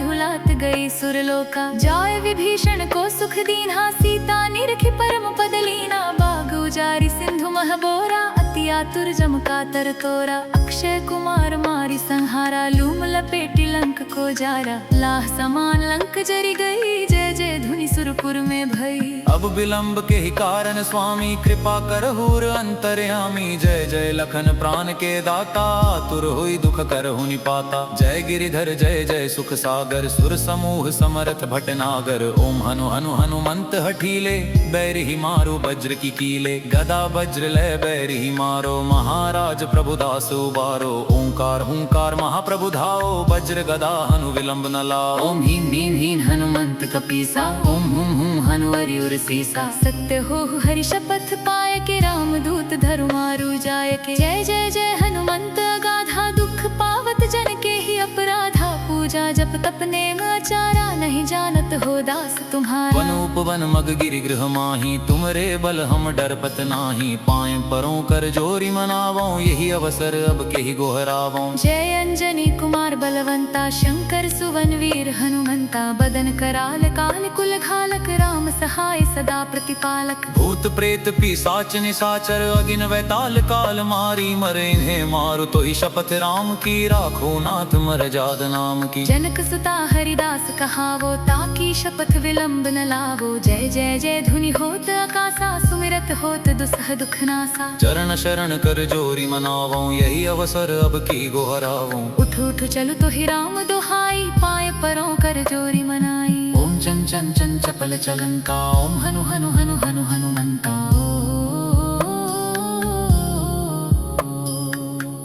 गई सुरलोका। जाय विभीषण को सुख दीन्हा, सीता निरखी परम पद लीना। बाग उजारी सिंधु मह बोरा, अति आतुर जम कातर तोरा। अक्षय कुमार मारी संहारा, लूम लपेटी लंक को जारा। लाह समान लंक जरी गई, जय जय धुनि सुरपुर में भई। अब विलंब के ही कारण स्वामी कृपा करहूर अंतर्यामी। जय जय लखन प्राण के दाता, तुर हुई दुख करहु निपाता। जय गिरिधर जय जय सुख सागर, सुर समूह समरथ भटनागर। ओम हनु हनु हनुमंत हठीले, बैर ही मारो वज्र की कीले। गदा वज्र लय बैर ही मारो, महाराज प्रभुदास उबारो। ओंकार हुंकार महाप्रभु धाओ, वज्र गदा हनु विलंब न लाओ। ओम ह्रीं ह्रीं ह्रीं हनुमंत कपीसा, ओम हुं हुं हनु हरिउर सीसा। सत्य हो हरि शपथ पाय के, रामदूत धरु मारु जाय के। जय जय जय हनुमंत अगाधा, दुख पावत जन के ही अपराधा। पूजा जप तप नेम आचारा, नहीं जानत हो दास तुम्हारा। वन उपवन मग गिरि गृह माही, तुमरे बल हम डरपत नाही। पाए परों कर जोरी मनावों, यही अवसर अब के ही गोहरावों। जय अंजनी कुमार बलवंता, शंकर सुवन वीर हनुमंता। बदन कराल काल कुल घालक, राम सहाय सदा प्रतिपालक। भूत प्रेत पिशाच निशाचर, अगिन वैताल काल मारी। मरे इन्हें मारो तो ही शपथ राम की, राखो नाथ मरजाद नाम की। जनक सुता हरिदास कहावो, ताकी शपथ विलंब न लावो। जय जय जय धुनि होत आकाशा, सुमिरत होत दुसह दुख नासा। चरण शरण कर जोरी मनावों, यही अवसर अब की गोहरावों। उठ उठ चलु तो ही राम दुहाई, पाए परों कर जोरी मनाई। ओम चन चन चन चपल चलंका, ओम हनु हनु हनु हनु हनुमंता।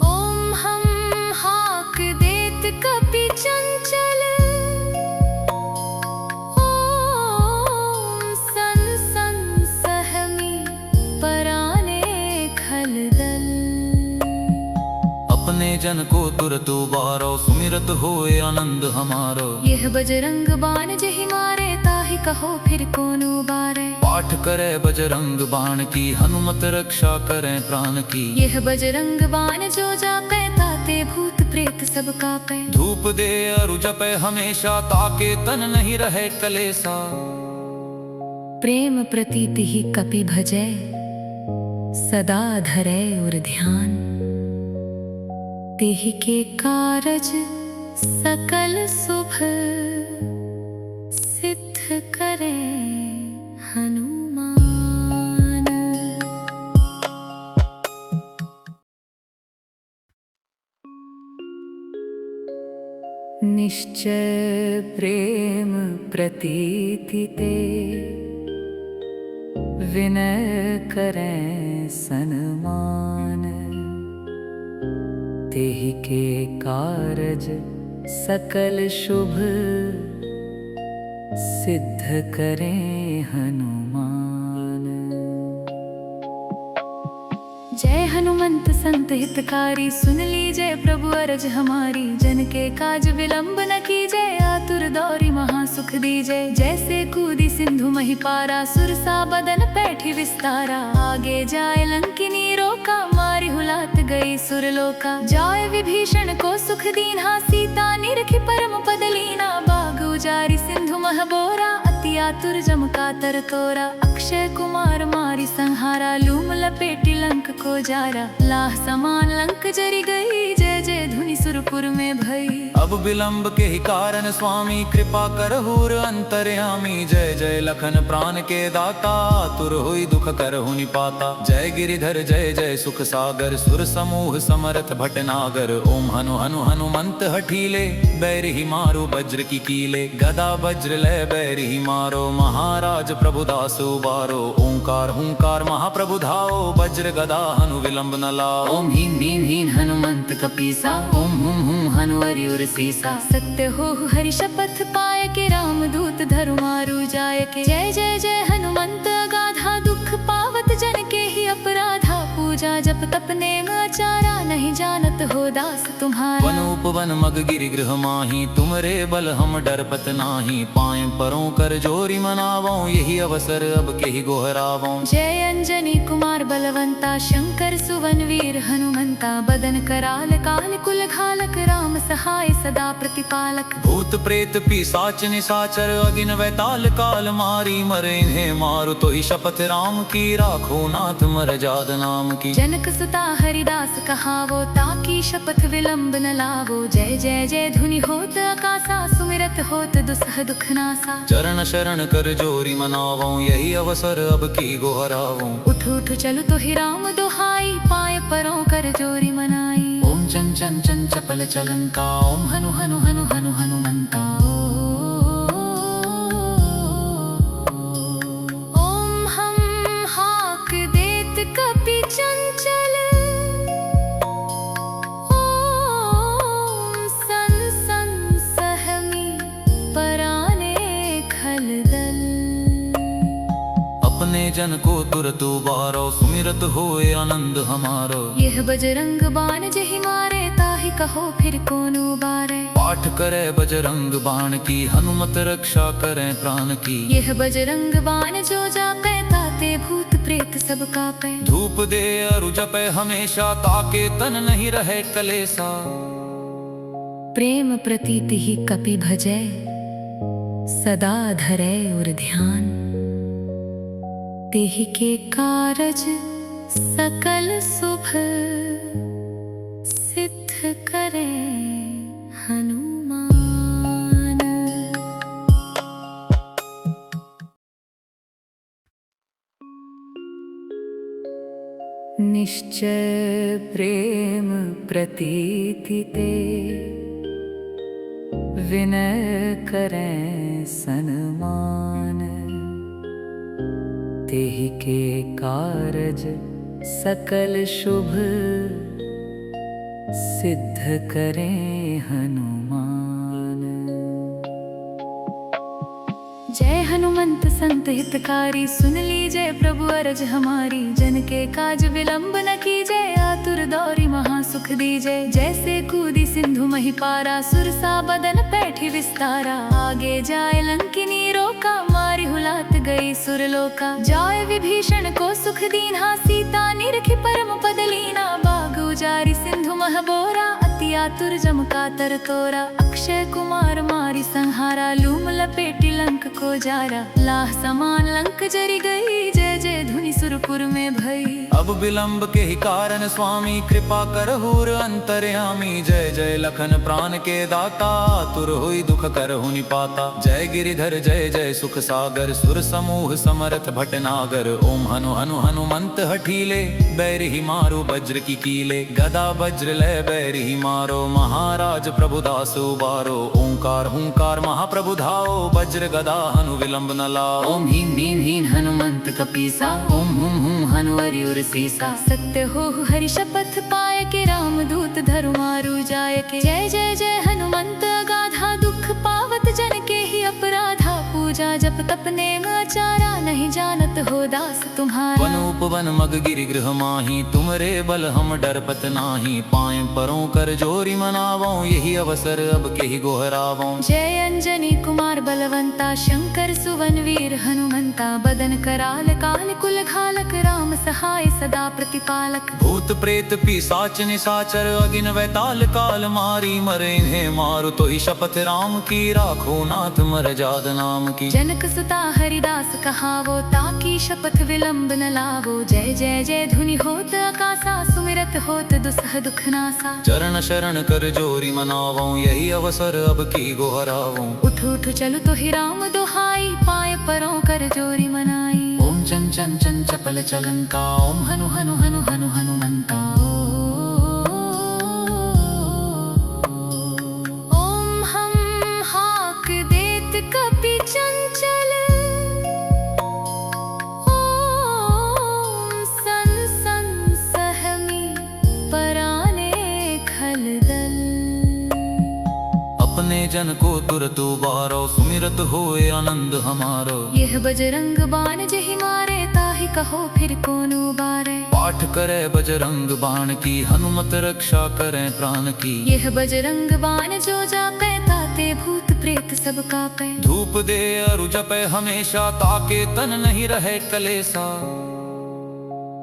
ओम हम हाक देत कपि चंचल, ओम सन सन सहमी पराने खलदल। अपने जन को तुरत उबारो, सुमिरत होए आनंद हमारो। यह बजरंग बाण जहि मारे, ताहि कहो फिर कौन उबारे। पाठ करे बजरंग बाण की, हनुमत रक्षा करे प्राण की। यह बजरंग बाण जो जापे, ताते भूत प्रेत सब कापे। धूप दे अरु जपे हमेशा, ताके तन नहीं रहे कलेसा। प्रेम प्रतीति ही कपि भजै, सदा धरै उर ध्यान। तेहि के कारज सकल शुभ, सिद्ध करे हनुमान। निश्चय प्रेम प्रतीति ते, विनय करें सन्मान। तेहि के कारज सकल शुभ, सिद्ध करें हनुमान। जय हनुमंत संत हितकारी, सुन लीजय प्रभु अरज हमारी। जन के काज विलंब न कीजय, आतुर दौरी महा सुख दीजय। जैसे कूदी सिंधु मही पारा, सुरसा बदन पैठी विस्तारा। आगे जाय लंकिनी रोका, मारी हुलात गई सुरलोका। जाय विभीषण को सुख दीन्हा, सीता निरखी परम पद लीना। बाग उजारी सिंधु मह बोरा, अति आतुर जम कातर तोरा। अक्षय कुमार मारी संहारा, लूम लपेटी लंक को जारा। लाह समान लंक जरी गई, जय जय धुनि सुरपुर में भई। अब विलंब के ही कारण स्वामी कृपा करहूर अंतर्यामी। जय जय लखन प्राण के दाता, तुर हुई दुख करहु निपाता। जय गिरिधर जय जय सुख सागर, सुर समूह समरथ भटनागर। ओम हनु हनु हनुमंत हठीले, बैर ही मारो वज्र की कीले। गदा वज्र लय बैर ही मारो, महाराज प्रभुदास उबारो। ओंकार हुंकार महाप्रभु धाओ, वज्र गदा हनु विलंब न लाओ। ओम ह्रीं ह्रीं ह्रीं हनुमंत कपीसा, ओम हुं हुं हनु हरिउर सीसा। सत्य हो हरि शपथ पाय के, रामदूत धरु मारु जाय के। जय जय जय हनुमंत अगाधा, दुख पावत जन के ही अपराधा। पूजा जप जप तप नेम आचारा, नहीं जानत हो दास तुम्हारा। वन उपवन मग गिरि गृह माही, तुमरे बल हम डरपत नाही। पाए परों कर जोरी मनावों, यही अवसर अब केहि गोहरावों। जय अंजनी कुमार बलवंता, शंकर सुवन वीर हनुमंता। बदन कराल काल कुल घालक, राम सहाय सदा प्रतिपालक। भूत प्रेत पिशाच निशाचर, अगिन वैताल काल मारी। मरे इन्हें मारु तो ही शपथ राम की, राखो नाथ मर जाद नाम की। जनक सुता हरिदास कहावो, ताकी शपथ विलंब न लावो। जय जय जय धुनि होत आकाशा, सुमिरत होत दुसह दुख नासा। चरण शरण कर जोरी मनावों, यही अवसर अब की गोहरावों। उठ उठ चलु तो ही राम दुहाई, पाए परों कर जोरी मनाई। ओम चन चन चन चपल चलंका, ओम हनु हनु हनु हनु हनुमंता। ओम हम हाक देत कपि चंचल, ओम सन सन सहमी पराने खलदल। अपने जन को तुरत उबारो, सुमिरत होए आनंद हमारो। यह बजरंग बाण जहि मारे, ताहि कहो फिर कौन उबारे। पाठ करे बजरंग बाण की, हनुमत रक्षा करे प्राण की। यह बजरंग बाण जो जापे, ताते भूत प्रेत सब कापे। धूप दे अरु जपे हमेशा, ताके तन नहीं रहे कलेसा। प्रेम प्रतीति ही कपि भजै, सदा धरै उर ध्यान। तेहि के कारज सकल शुभ, सिद्ध करे हनुमान। निश्चय प्रेम प्रतीति ते, विनय करें सन्मान। तेहि के कारज सकल शुभ, सिद्ध करें हनुमान। जय हनुमंत संत हितकारी, सुन लीजय प्रभु अरज हमारी। जन के काज विलंब न कीजय, आतुर दौरी महा सुख दीजय। जैसे कूदी सिंधु मही पारा, सुरसा बदन पैठी विस्तारा। आगे जाए लंकिनी रोका, मारी हुलात गई सुरलोका। जाय विभीषण को सुख दीन्हा, सीता निरखी परम पद लीना। बाग उजारी सिंधु मह बोरा, अति आतुर जम कातर तोरा। अक्षय कुमार मारी संहारा, लूम लपेटी लंक को जारा। लाह समान लंक जरी गई, जय जय धुनि सुरपुर में भई। अब विलंब के ही कारण स्वामी, कृपा करहूर अंतर्यामी। जय जय लखन प्राण के दाता, तुर हुई दुख करहु निपाता। जय गिरिधर जय जय सुख सागर, सुर समूह समरथ भटनागर। ओम हनु हनु हनुमंत हठीले, बैर ही मारो वज्र की कीले। गदा वज्र लय बैर ही मारो, महाराज प्रभुदास उबारो। ओंकार हुंकार महाप्रभु धाओ, वज्र गदा हनु विलंब न लाओ। ओम ह्रीं ह्रीं ह्रीं हनुमंत कपीसा, ओम हुम हुम हनु हरिउर सीसा। सत्य हो हरि शपथ पाए के, राम दूत धरु मारु जाय के। जय जय जय हनुमंत अगाधा, दुख पावत जन के ही अपराधा। पूजा जप तप नेम आचारा, नहीं जानत हो दास तुम्हारा। वन उपवन मग गिरि गृह माही, तुमरे बल हम डरपत नाही। पाए परों कर जोरी मनावों, यही अवसर अब केहि गोहरावों। जय अंजनी कुमार बलवंता, शंकर सुवन वीर हनुमंता। बदन कराल काल कुल घालक, राम सहाय सदा प्रतिपालक। भूत प्रेत पिशाच निशाचर, अगिन वैताल काल मारी। मरे इन्हें मारु तो ही शपथ राम की, राखो नाथ मर जाद नाम की। जनक सुता हरिदास कहावो, ताकी शपथ विलंब न लावो। जय जय जय धुनि होत आकाशा, सुमिरत होत दुसह दुख नासा। चरण शरण कर जोरी मनावों, यही अवसर अब की गोहरावों। उठ उठ चलु तो ही राम दुहाई, पाए परों कर जोरी मनाई। ओम चन चन चन चपल चलंका, ओम हनु हनु हनु हनु हनुमंता। ओम हम हाक देत कपि चंचल, ओम सन सन सहमी पराने खलदल। अपने जन को तुरत उबारो, सुमिरत होए आनंद हमारो। यह बजरंग बाण जहि मारे, ताहि कहो फिर कौन उबारे। पाठ करे बजरंग बाण की, हनुमत रक्षा करें प्राण की। यह बजरंग बाण जो जापे ताते भूत प्रेत सब कापे। धूप दे अरु जपे हमेशा, ताके तन नहीं रहे कलेसा।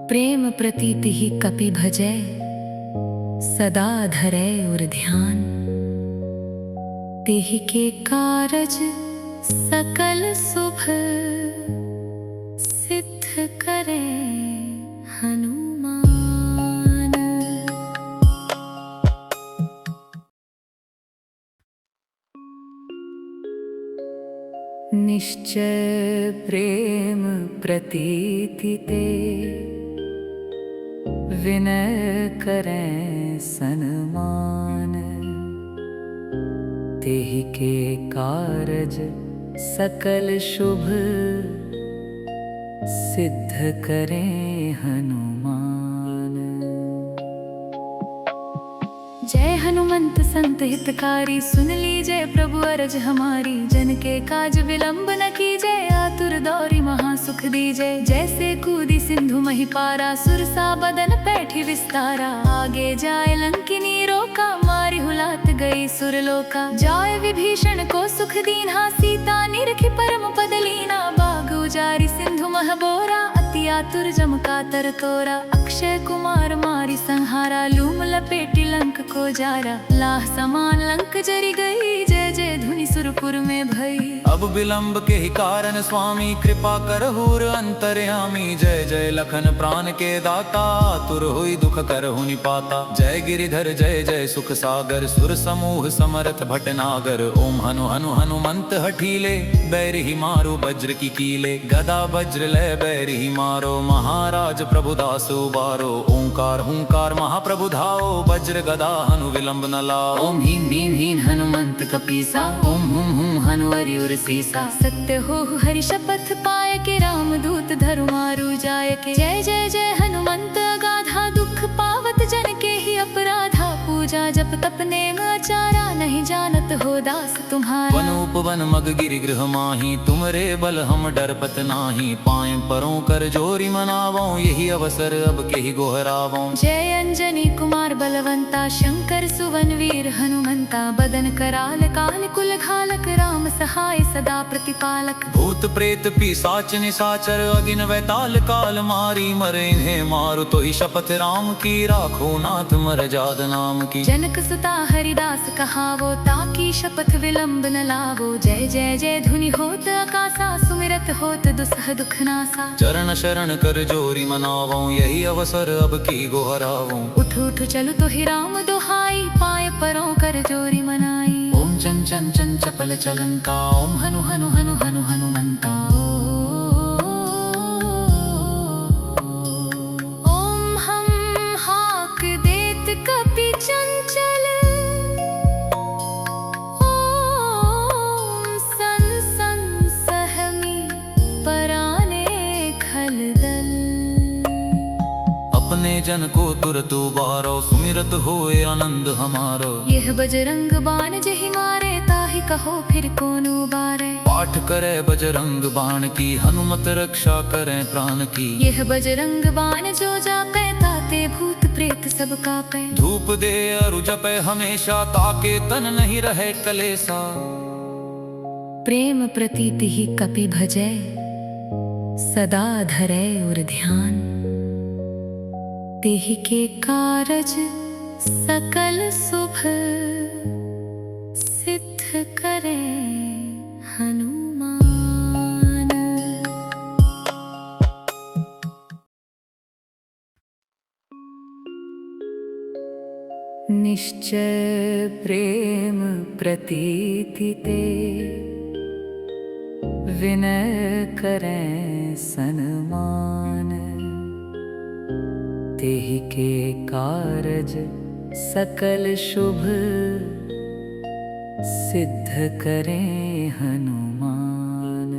प्रेम प्रतीति ही कपि भजै, सदा धरै उर ध्यान। तेहि के कारज सकल शुभ, सिद्ध करे हनुमान। निश्चय प्रेम प्रतीति ते, विनय करें सन्मान। तेहि के कारज सकल शुभ, सिद्ध करें हनुमान। जय हनुमंत संत हितकारी, सुन लीजय प्रभु अरज हमारी। जन के काज विलंब न कीजय, आतुर दौरी महासुख दीजय। जैसे कूदी सिंधु मही पारा, सुरसा बदन पैठी विस्तारा। आगे जाए लंकिनी रोका, मारी हुलात गई सुरलोका। जाय विभीषण को सुख दीन्हा, सीता निरखी परम पद लीना। बाग उजारी सिंधु मह बोरा, अति आतुर जम कातर तोरा। अक्षय कुमार मारी संहारा, लूम लपेटी लंक को जारा। लाह समान लंक जरी गई, जय जय धुनि सुरपुर में भई। अब विलंब के ही कारण स्वामी, कृपा करहूर अंतर्यामी। जय जय लखन प्राण के दाता, तुर हुई दुख करहु निपाता। जय गिरिधर जय जय सुख सागर, सुर समूह समरथ भटनागर। ओम हनु हनु हनुमंत हठीले, बैर ही मारो वज्र की कीले। गदा वज्र लय बैर ही मारो, महाराज प्रभुदास उबारो। ओंकार हुंकार महाप्रभु धाओ, वज्र गदा हनु विलंब न लाओ। ओम ह्रीं भीम हीन हनुमंत कपीसा, ओम हुम हुम हनु हरिउर सीसा। सत्य हो हरि शपथ पाय के, राम दूत धरु मारु जाय के। जय जय जय हनुमंत अगाधा, दुख पावत जन के ही अपराधा। पूजा जप तप नेम आचारा, नहीं जानत हो दास तुम्हारा। वन उपवन मग गिरि गृह माही, तुमरे बल हम डरपत नाही। पाएं परों कर जोरी मनावों, यही अवसर अब के ही गोहरावों। जय अंजनी कुमार बलवंता, शंकर सुवन वीर हनुमंता। बदन कराल काल कुल घालक, राम सहाय सदा प्रतिपालक। भूत प्रेत पिशाच निशाचर, अगिन वैताल काल मारी। मरे इन्हें मारो तो ही शपथ राम की, राखो नाथ मर्याद नाम की। जनक सुता हरिदास कहावो, ताकी शपथ विलंब न लावो। जय जय जय धुनि होत आकाशा, सुमिरत होत दुसह दुख नासा। चरण शरण कर जोरी मनावों, यही अवसर अब की गोहरावों। उठ उठ चलु तो ही राम दुहाई, पाए परों कर जोरी मनाई। ओम चन चन चन चपल चलंता, ओम हनु हनु हनु हनु हनुमंता। ओम हम हाक देत कपि चंचल, ओम सन सन सहमी पराने खलदल। अपने जन को तुरत उबारो, सुमिरत होए आनंद हमारो। यह बजरंग बाण जहि मारे, ताहि कहो फिर कौन उबारे। पाठ करे बजरंग बाण की, हनुमत रक्षा करें प्राण की। यह बजरंग बाण जो जापे ताते भूत प्रेत सब कापे। धूप दे अरु जपे हमेशा, ताके तन नहीं रहे कलेसा। प्रेम प्रतीति ही कपि भजै, सदा धरै उर ध्यान। तेहि के कारज सकल शुभ, सिद्ध करे हनुमान। निश्चय प्रेम प्रतीति ते, विनय करें सन्मान। तेहि के कारज सकल शुभ, सिद्ध करें हनुमान।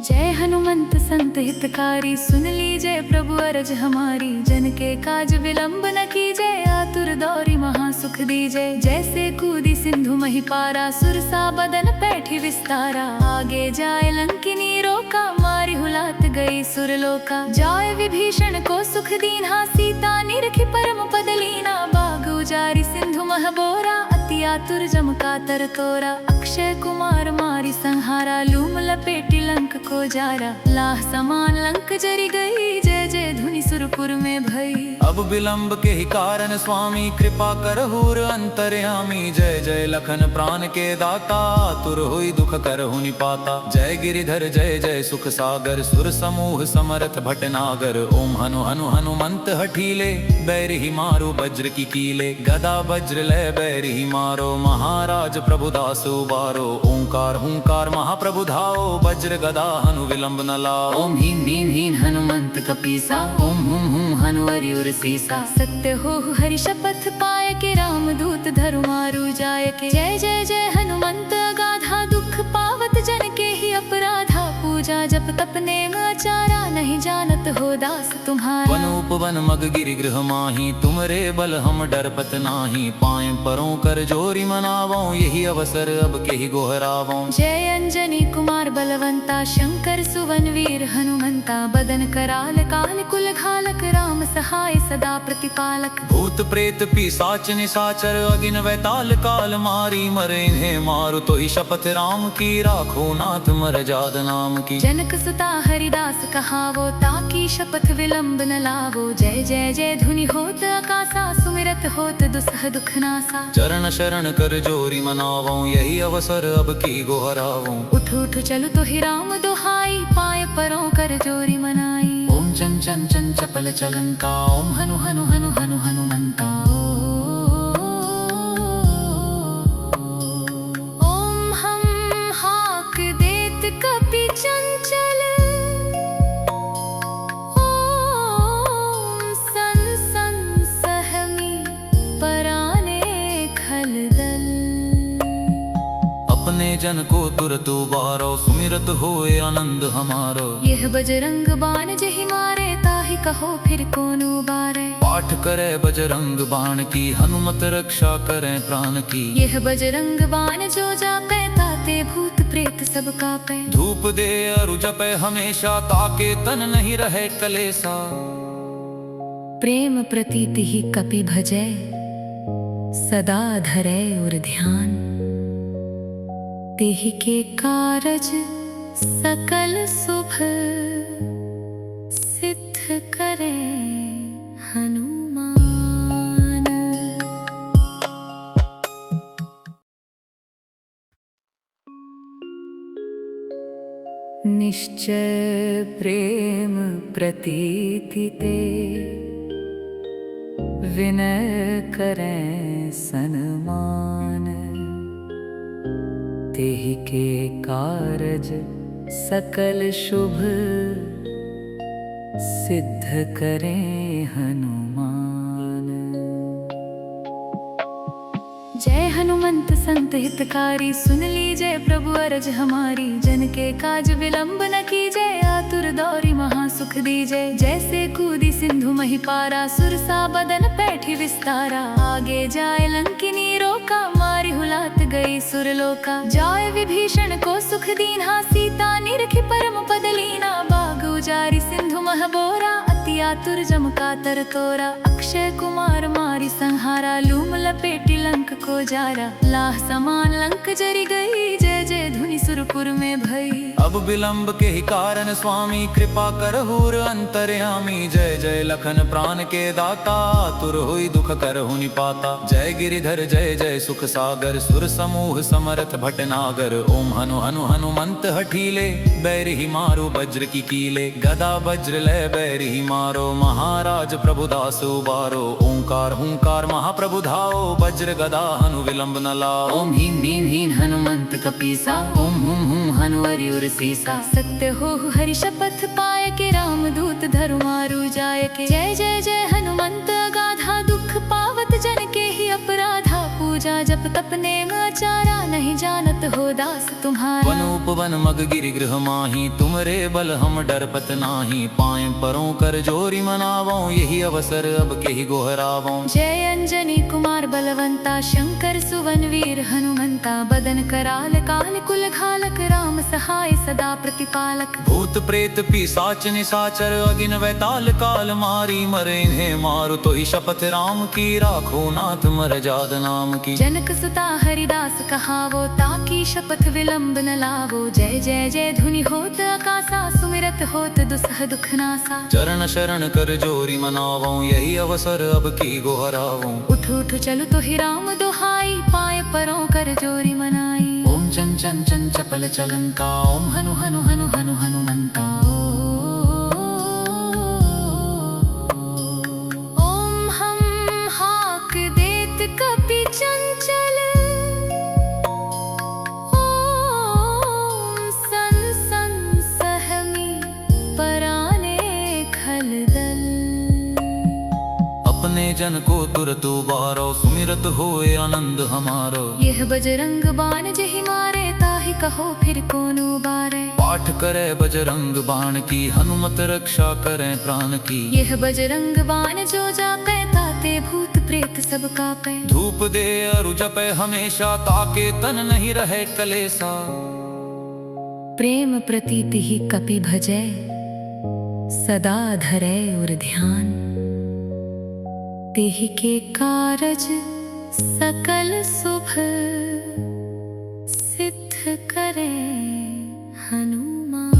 जय हनुमंत संत हितकारी, सुन लीजिए प्रभु अरज हमारी। जन के काज विलंब न कीजिए, आतुर दौरी महा सुख दीजिए। जैसे कूदी सिंधु मही पारा, सुरसा बदन पैठी विस्तारा। आगे जाए लंकिनी रोका, मारी हुलात गई सुरलोका। जाय विभीषण को सुख दीन्हा, सीता निरखी परम पद लीना। बाग उजारी सिंधु मह बोरा, अति आतुर जम का तर तोरा। अक्षय कुमार मारी संहारा, लूम लपेटी लंक को जारा। लाह समान लंक जरी गई, जय जय धुनि सुरपुर में भई। अब विलंब के ही कारण स्वामी, कृपा करहूर अंतर्यामी। जय जय लखन प्राण के दाता, आतुर हुई दुख करहु निपाता। जय गिरिधर जय जय सुख सागर, सुर समूह समरथ भटनागर। ओम हनु हनु हनुमंत हठीले, बैर ही मारो वज्र की कीले। गदा वज्र लय बैर ही मारो, महाराज प्रभुदास उबारो। ओंकार हुंकार महाप्रभु धाओ, वज्र गदा हनु विलंब न लाओ। ओम ह्रीं ह्रीं ह्रीं हनुमंत कपीसा, ओम हुम हुम हनु अरियुर सीसा। सत्य हो हरि शपथ पाय के, रामदूत धरु मारु जाय के। जय जय जय हनुमंत अगाधा, दुख पावत जन के ही अपराधा। पूजा जप तप नेम आचारा, नहीं जानत हो दास तुम्हारा। वन उपवन मग गिरि गृह माही, तुमरे बल हम डरपत नाही। पाए परों कर जोरी मनावो, यही अवसर अब के ही गोहरावो। जय अंजनी कुमार बलवंता, शंकर सुवन वीर हनुमंता। बदन कराल काल कुल घालक, राम सहाय सदा प्रतिपालक। भूत प्रेत पिशाच निशाचर, अगिन वैताल काल मारी। मरे इन्हें मारु तो ही शपथ राम की, राखो नाथ मर जाद नाम की। जनक सुता हरिदास कहावो, ताकि शपथ विलंब न लावो। जय जय जय धुनि होत आकाशा, सुमिरत होत दुसह दुख नासा। चरण शरण कर जोरी मनावो, यही अवसर अब की गोहरावो। उठ उठ चलु तो ही राम दुहाई, पाए परों कर जोरी मनाई। ओम चन चन चन चपल चलंका, ओम हनु हनु हनु हनु हनुमंता। ओम हम हाक देत कपि चंचल, ओम सन सन सहमी पराने खलदल। अपने जन को तुरत उबारो, सुमिरत होए आनंद हमारो। यह बजरंग बाण जहि मारे, ताहि कहो फिर कौन उबारे। पाठ करे बजरंग बाण की, हनुमत रक्षा करे प्राण की। यह बजरंग बाण जो जापे, ताते भूत प्रेत सब कापे। धूप दे अरु जपे हमेशा, ताके तन नहीं रहे कलेसा। प्रेम प्रतीति ही कपि भजै, सदा धरै उर ध्यान। तेहि के कारज सकल शुभ, सिद्ध करे हनुमान। निश्चय प्रेम प्रतीति ते, विनय करें सन्मान। तेहि के कारज सकल शुभ, सिद्ध करें हनुमान। जय हनुमंत संत हितकारी, सुन लीजिए प्रभु अरज हमारी। जन के काज विलंब न कीजिए, आतुर दौरी महा सुख दीजिए। जैसे कूदी सिंधु मही पारा, सुरसा बदन पैठी विस्तारा। आगे जाए लंकिनी रोका, मारी हुलात गई सुरलोका। जाय विभीषण को सुख दीन्हा, सीता निरखी परम पद लीना। बाग उजारी सिंधु मह बोरा, अति आतुर जम का तर तोरा। अक्षय कुमार मारी संहारा, लूम लपेटी लंक को जारा। लाह समान लंक जरी गई, जय जय धुनि सुरपुर में भई। अब विलंब के ही कारण स्वामी, कृपा करहूर अंतर्यामी। जय जय लखन प्राण के दाता, आतुर हुई दुख करहु निपाता। जय गिरिधर जय जय सुख सागर, सुर समूह समरथ भटनागर। ओम हनु हनु हनुमंत हठीले, बैर ही मारो वज्र की कीले। गदा वज्र लय बैर ही मारो, महाराज प्रभुदास उबारो। ओंकार हुंकार महाप्रभु धाओ, वज्र गदा हनु विलंब न लाओ। ओम ह्रीं ह्रीं ह्रीं हनुमंत कपीसा, ओम हुम हुम हनु अरियुर सीसा। सत्य हो हरि शपथ पाय के, रामदूत धरु मारु जाय के। जय जय जय हनुमंत अगाधा, दुख पावत जन के ही अपराधा। पूजा जप तप नेम आचारा, नहीं जानत जानत हो दास तुम्हारा। वन उपवन मग गिरि गृह माही, तुमरे बल हम डरपत नाही। पाए परों कर जोरी मनावों, यही अवसर अब केहि गोहरावों। जय अंजनी कुमार बलवंता, शंकर सुवन वीर हनुमंता। बदन कराल काल कुल घालक, राम सहाय सदा प्रतिपालक। भूत प्रेत पिशाच निशाचर, अगिन वैताल काल मारी। मरे इन्हें मारु तो ही शपथ राम की, राखो नाथ मरजाद नाम की। जनक सुता हरिदास कहावो, ताकी शपथ विलंब न लावो। जय जय जय धुनि होत आकाशा, सुमिरत होत दुसह दुख नासा। चरण शरण कर जोरी मनावों, यही अवसर अब की गोहरावों। उठ उठ चलु तो ही राम दुहाई, पाए परों कर जोरी मनाई। ओम चन चन चन चपल चलंका, ओम हनु हनु हनु हनु हनुमंता। ओम हम हाक देत कपि चंचल, ओम सन सन सहमी पराने खलदल। अपने जन को तुरत उबारो, सुमिरत होए आनंद हमारो। यह बजरंग बाण जहि मारे, ताहि कहो फिर कौन उबारे। पाठ करे बजरंग बाण की, हनुमत रक्षा करे प्राण की। यह बजरंग बाण जो जापे, ताते भूत प्रेत सब कापे। धूप दे अरु जपे हमेशा, ताके तन नहीं रहे कलेसा। प्रेम प्रतीति ही कपि भजै, सदा धरै उर ध्यान। तेहि के कारज सकल शुभ, सिद्ध करे हनुमान।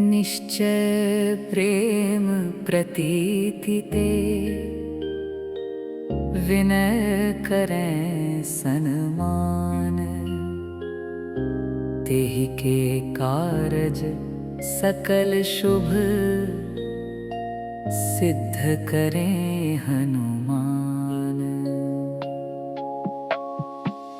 निश्चय प्रेम प्रतीति ते, विनय करें सन्मान। तेहि के कारज सकल शुभ, सिद्ध करें हनुमान।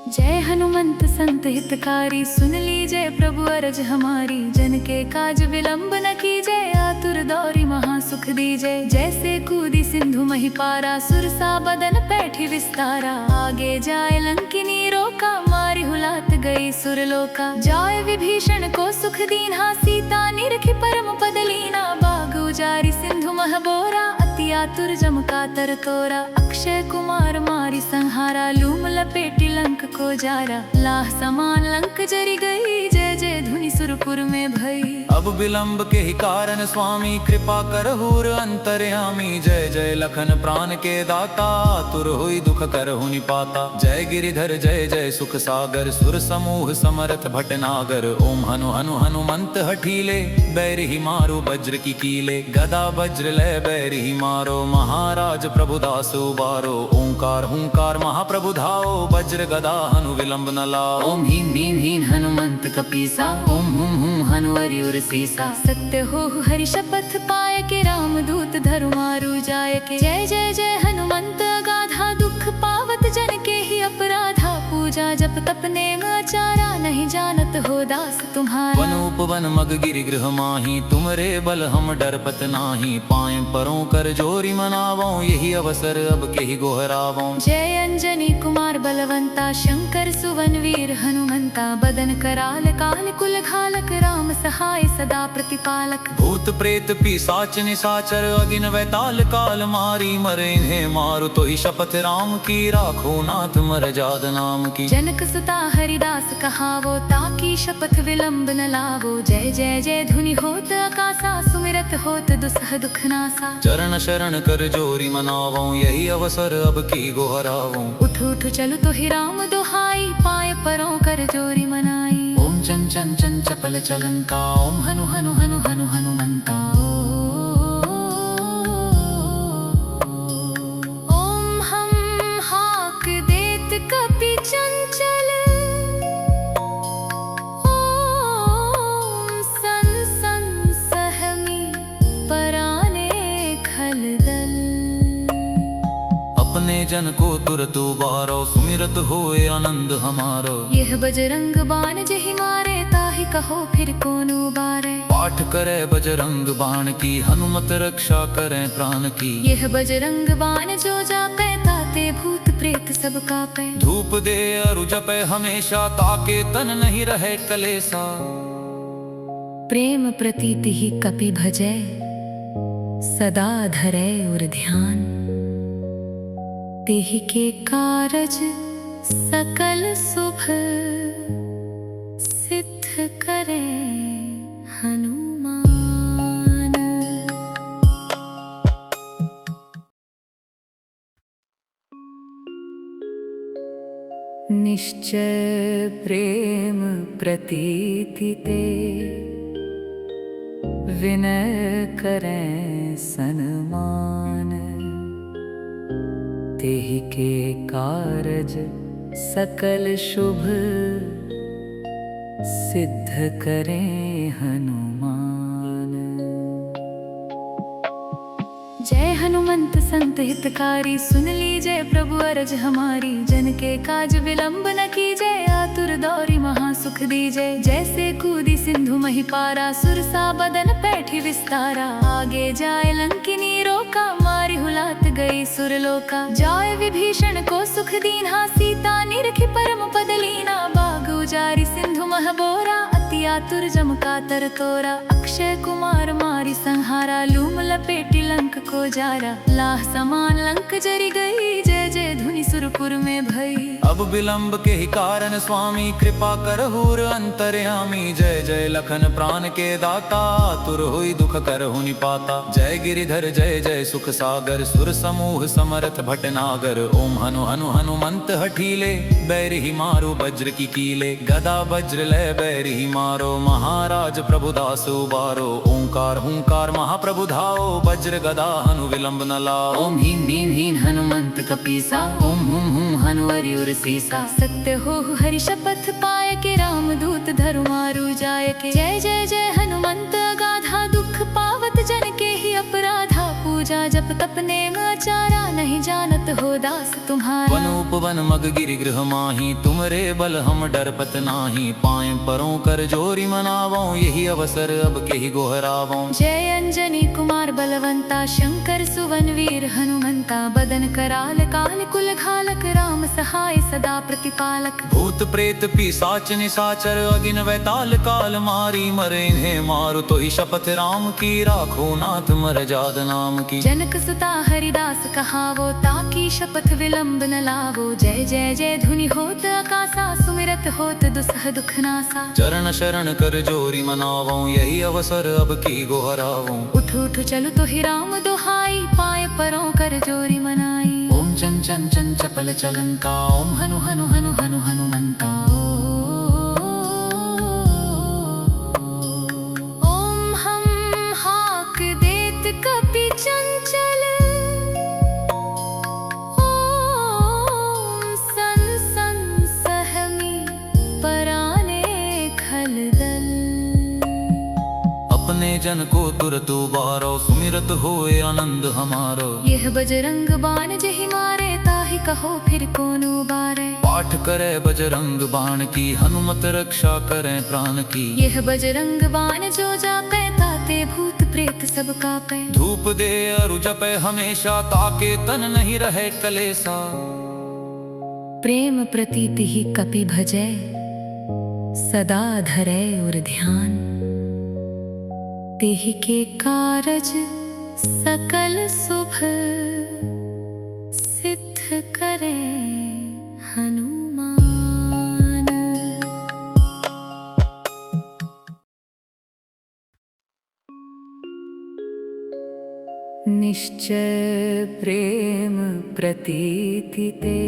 जय हनुमंत संत हितकारी, सुन लीजय प्रभु अरज हमारी। जन के काज विलंब न कीजय, आतुर दौरी महा सुख दीजय। जैसे कूदी सिंधु मही पारा, सुरसा बदन पैठी विस्तारा। आगे जाए लंकिनी रोका, मारी हुलात गई सुरलोका। जाय विभीषण को सुख दीन्हा, सीता निरखी परम पद लीना। बाग उजारी सिंधु मह बोरा, अति आतुर जम कातर तोरा। अक्षय कुमार मारी संहारा, लूम लपेटी लंक को जारा। लाह समान लंक जरी गई, जय जय धुनि सुरपुर में भई। अब विलंब के ही कारण स्वामी, कृपा करहूर अंतर्यामी। जय जय लखन प्राण के दाता, तुर हुई दुख करहु निपाता। जय गिरिधर जय जय सुख सागर, सुर समूह समरथ भटनागर। ओम हनु हनु हनुमंत हठीले, बैर ही मारो वज्र की कीले। गदा वज्र लय बैर ही मारो, महाराज प्रभुदास उबारो। ओंकार हुंकार महाप्रभु धाओ, वज्र गदा हनु विलंब न लाओ। ओम ह्रीं ह्रीं ह्रीं हनुमंत कपीसा, ओम हुम हुम हनु हरिउर सीसा। सत्य हो हरि शपथ पाए के, राम दूत धरु मारु जाय के। जय जय जय हनुमंत अगाधा, दुख पावत जन के ही अपराधा। पूजा जप तप नेम आचारा, नहीं जानत हो दास तुम्हारा। वन उपवन मग गिरि गृह माही, तुमरे बल हम डरपत नाही। पाए परों कर जोरी मनावों, यही अवसर अब केहि गोहरावों। जय अंजनी कुमार बलवंता, शंकर सुवन वीर हनुमंता। बदन कराल काल कुल घालक, राम सहाय सदा प्रतिपालक। भूत प्रेत पिशाच निशाचर, अगिन वैताल काल मारी। मरे इन्हें मारु तो ही शपथ राम की, राखो नाथ मरजाद नाम की। जनक सुता हरिदास कहावो, ताकी शपथ विलंब न लावो। जय जय जय धुनि होत आकाशा, सुमिरत होत दुसह दुख नासा। चरण शरण कर जोरी मनावों, यही अवसर अब की गोहरावों। उठ उठ चलु तो ही राम दुहाई, पाए परों कर जोरी मनाई। ओम चन चन चन चपल चलंका, ओम हनु हनु हनु हनु हनुमंता। ओम हम हाक देत कपि चंचल, ओम सन सन सहमी पराने खलदल। अपने जन को तुरत उबारो, सुमिरत होए आनंद हमारो। यह बजरंग बाण जहि मारे, ताहि कहो फिर कौन उबारे। पाठ करे बजरंग बाण की, हनुमत रक्षा करें प्राण की। यह बजरंग बाण जो जापे, ताते भूत प्रेत सब कापे। धूप दे अरु जपे हमेशा, ताके तन नहीं रहे कलेसा। प्रेम प्रतीति ही कपि भजै, सदा धरै उर ध्यान। तेहि के कारज सकल शुभ, सिद्ध करे हनुमान। निश्चय प्रेम प्रतीति ते, विनय करें सन्मान। तेहि के कारज सकल शुभ, सिद्ध करें हनुमान। जय हनुमंत संत हितकारी, सुन लीजय प्रभु अरज हमारी। जन के काज विलंब न कीजय, आतुर दौरी महासुख दीजय। जैसे कूदी सिंधु मही पारा, सुरसा बदन पैठी विस्तारा। आगे जाए लंकिनी रोका, मारी हुलात गई सुरलोका। जाय विभीषण को सुख दीन्हा, सीता निरखी परम पद लीना। बाग उजारी सिंधु मह बोरा, अति आतुर जम कातर तोरा। अक्षय कुमार मारी संहारा, लूम लपेटी लंक को जारा। लाह समान लंक जरी गई, जय जय धुनि सुरपुर में भई। अब विलंब के ही कारण स्वामी, कृपा करहूर अंतर्यामी। जय जय लखन प्राण के दाता, तुर हुई दुख करहु निपाता। जय गिरिधर जय जय सुख सागर, सुर समूह समरथ भटनागर। ओम हनु हनु हनुमंत हठीले, बैर ही मारो वज्र की कीले। गदा वज्र लय बैर ही मारो, महाराज प्रभुदास उबारो। ओंकार हुंकार महाप्रभु धाओ, वज्र गदा हनु विलंब न लाओ। ओम ह्रीं ह्रीं ह्रीं हनुमंत कपीसा, ओम हुम हुम हनुवरि उर सीसा। सत्य हो हरि शपथ पाय के, रामदूत धरु मारु जाय के। जय जय जय हनुमंत अगाधा, दुख पावत जन के ही अपराधा। पूजा जप तप नेम आचारा, नहीं जानत हो दास तुम्हारा। वन उपवन मग गिरि गृह माही, तुमरे बल हम डरपत नाही। पाए परों कर जोरी मनावों, यही अवसर अब के ही गोहरावों। जय अंजनी कुमार बलवंता, शंकर सुवन वीर हनुमंता। बदन कराल काल कुल घालक, राम सहाय सदा प्रतिपालक। भूत प्रेत पिशाच निशाचर, अगिन वैताल काल मारी। मरे इन्हें मारो तो ही शपथ राम की, राखो नाथ मरजाद नाम की। जनक सुता हरिदास कहावो, ताकी शपथ विलंब न लावो। जय जय जय धुनि होत आकाशा, सुमिरत होत दुसह दुख नासा। चरण शरण कर जोरी मनावों, यही अवसर अब की गोहरावों। उठ उठ चलु तो ही राम दुहाई, पाए परों कर जोरी मनाई। ओम चन चन चन चपल चलंका, ओम हनु हनु हनु हनु हनुमंता। ओम हम हाक देत कपि चंचल, ओम सन सन सहमी पराने खलदल। अपने जन को तुरत उबारो, सुमिरत होए आनंद हमारो। यह बजरंग बाण जहि मारे, ताहि कहो फिर कौन उबारे। पाठ करे बजरंग बाण की, हनुमत रक्षा करें प्राण की। यह बजरंग बाण जो जापे, ताते भूत प्रेत सब कापे। धूप दे अरु जपे हमेशा, ताके तन नहीं रहे कलेसा। प्रेम प्रतीति ही कपि भजै, सदा धरै उर ध्यान। तेहि के कारज सकल शुभ, सिद्ध करे हनुमान। निश्चय प्रेम प्रतीति ते,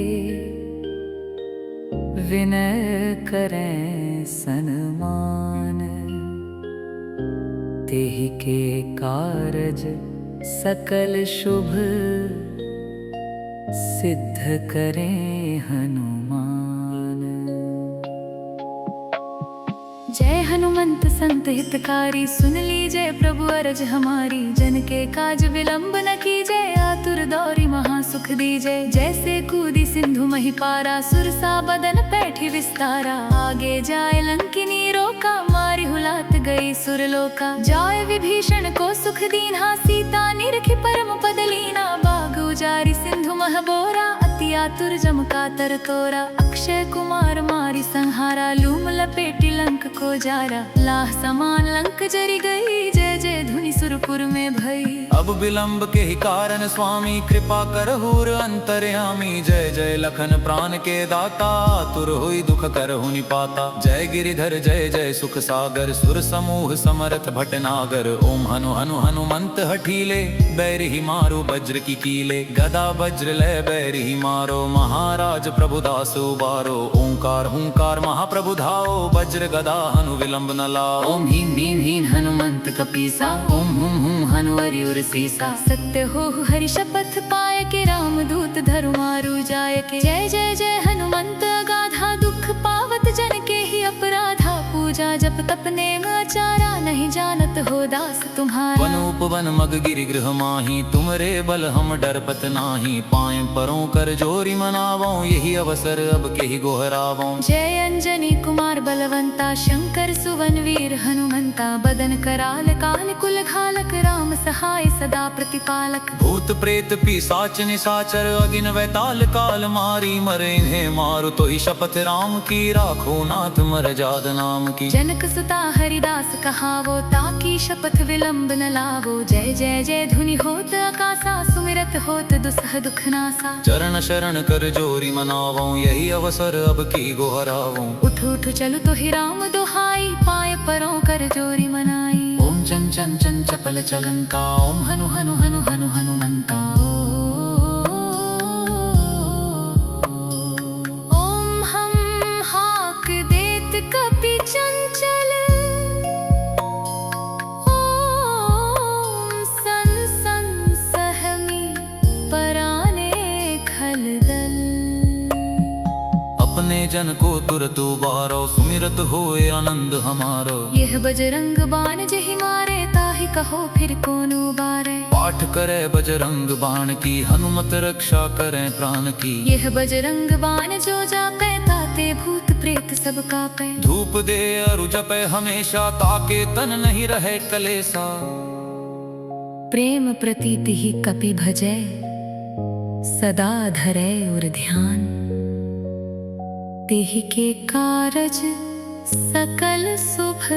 विनय करें सन्मान। तेहि के कारज सकल शुभ, सिद्ध करें हनुमान। जय हनुमंत संत हितकारी, सुन लीजय प्रभु अरज हमारी। जन के काज विलंब न कीजय, आतुर दौरी महासुख दीजे। जैसे कूदी सिंधु मही पारा, सुरसा बदन पैठी विस्तारा। आगे जाए लंकिनी रोका, मारी हुलात गई सुरलोका। जाय विभीषण को सुख दीन्हा, सीता निरखी परम पद लीना। बाग उजारी सिंधु मह बोरा, अति आतुर जम कातर तोरा। अक्षय कुमार मारी संहारा, लूम लपेटी लंक को जारा। लाह समान लंक जरी गई, जय जय धुनि सुरपुर में भई। अब विलंब के ही कारण स्वामी, कृपा करहूर अंतर्यामी। जय जय लखन प्राण के दाता, आतुर हुई दुख करहु निपाता। जय गिरिधर जय जय सुख सागर, सुर समूह समरथ भटनागर। ओम हनु हनु हनुमंत हठीले, बैर ही मारो वज्र की कीले। गदा वज्र लय बैर ही मारो, महाराज प्रभुदास उबारो। ओंकार हुंकार महाप्रभु धाओ, वज्र गदा हनु विलंब न लाओ। ओम ह्रीं ह्रीं ह्रीं हनुमंत कपीसा, ओम हुम हुम हनु हरिउर सीसा। सत्य हो हरि शपथ पाय के, राम दूत धरु मारु जाय के। जय जय जय हनुमंत अगाधा, दुख पावत जन के ही अपराधा। पूजा जप तप नेम आचारा, नहीं जानत हो दास तुम्हारा। वन उपवन मग गिरि गृह माही, तुमरे बल हम डरपत नाही। पाएं परों कर जोरी मनावों, यही अवसर अब के ही गोहरावों। जय अंजनी कुमार बलवंता, शंकर सुवन वीर हनुमंता। बदन कराल काल कुल घालक, राम सहाय सदा प्रतिपालक। भूत प्रेत पिशाच निशाचर, अगिन वैताल काल मारी। मरे इन्हें मारो तो ही शपथ राम की, राखो नाथ मरजाद नाम की। जनक सुता हरिदास कहावो, ताकी शपथ विलंब न लावो। जय जय जय धुनि होत आकाशा, सुमिरत होत दुसह दुख नासा। चरण शरण कर जोरी मनावों, यही अवसर अब की गोहरावों। उठ उठ चलु तो ही राम दुहाई, पाए परों कर जोरी मनाई। ओम चन चन चन चपल चलंका, ओम हनु हनु हनु हनु हनुमंता। ओम हम हाक देत कपि चंचल, ओम सन सन सहमी पराने खलदल। अपने जन को तुरत उबारो, सुमिरत होए आनंद हमारो। यह बजरंग बाण जहि मारे, ताहि कहो फिर कौन उबारे। पाठ करे बजरंग बाण की, हनुमत रक्षा करे प्राण की। यह बजरंग बाण जो जापे, ताते भूत प्रेत सब कापे। धूप दे अरु जपे हमेशा, ताके तन नहीं रहे कलेसा। प्रेम प्रतीति ही कपि भजै, सदा धरै उर ध्यान। तेहि के कारज सकल शुभ।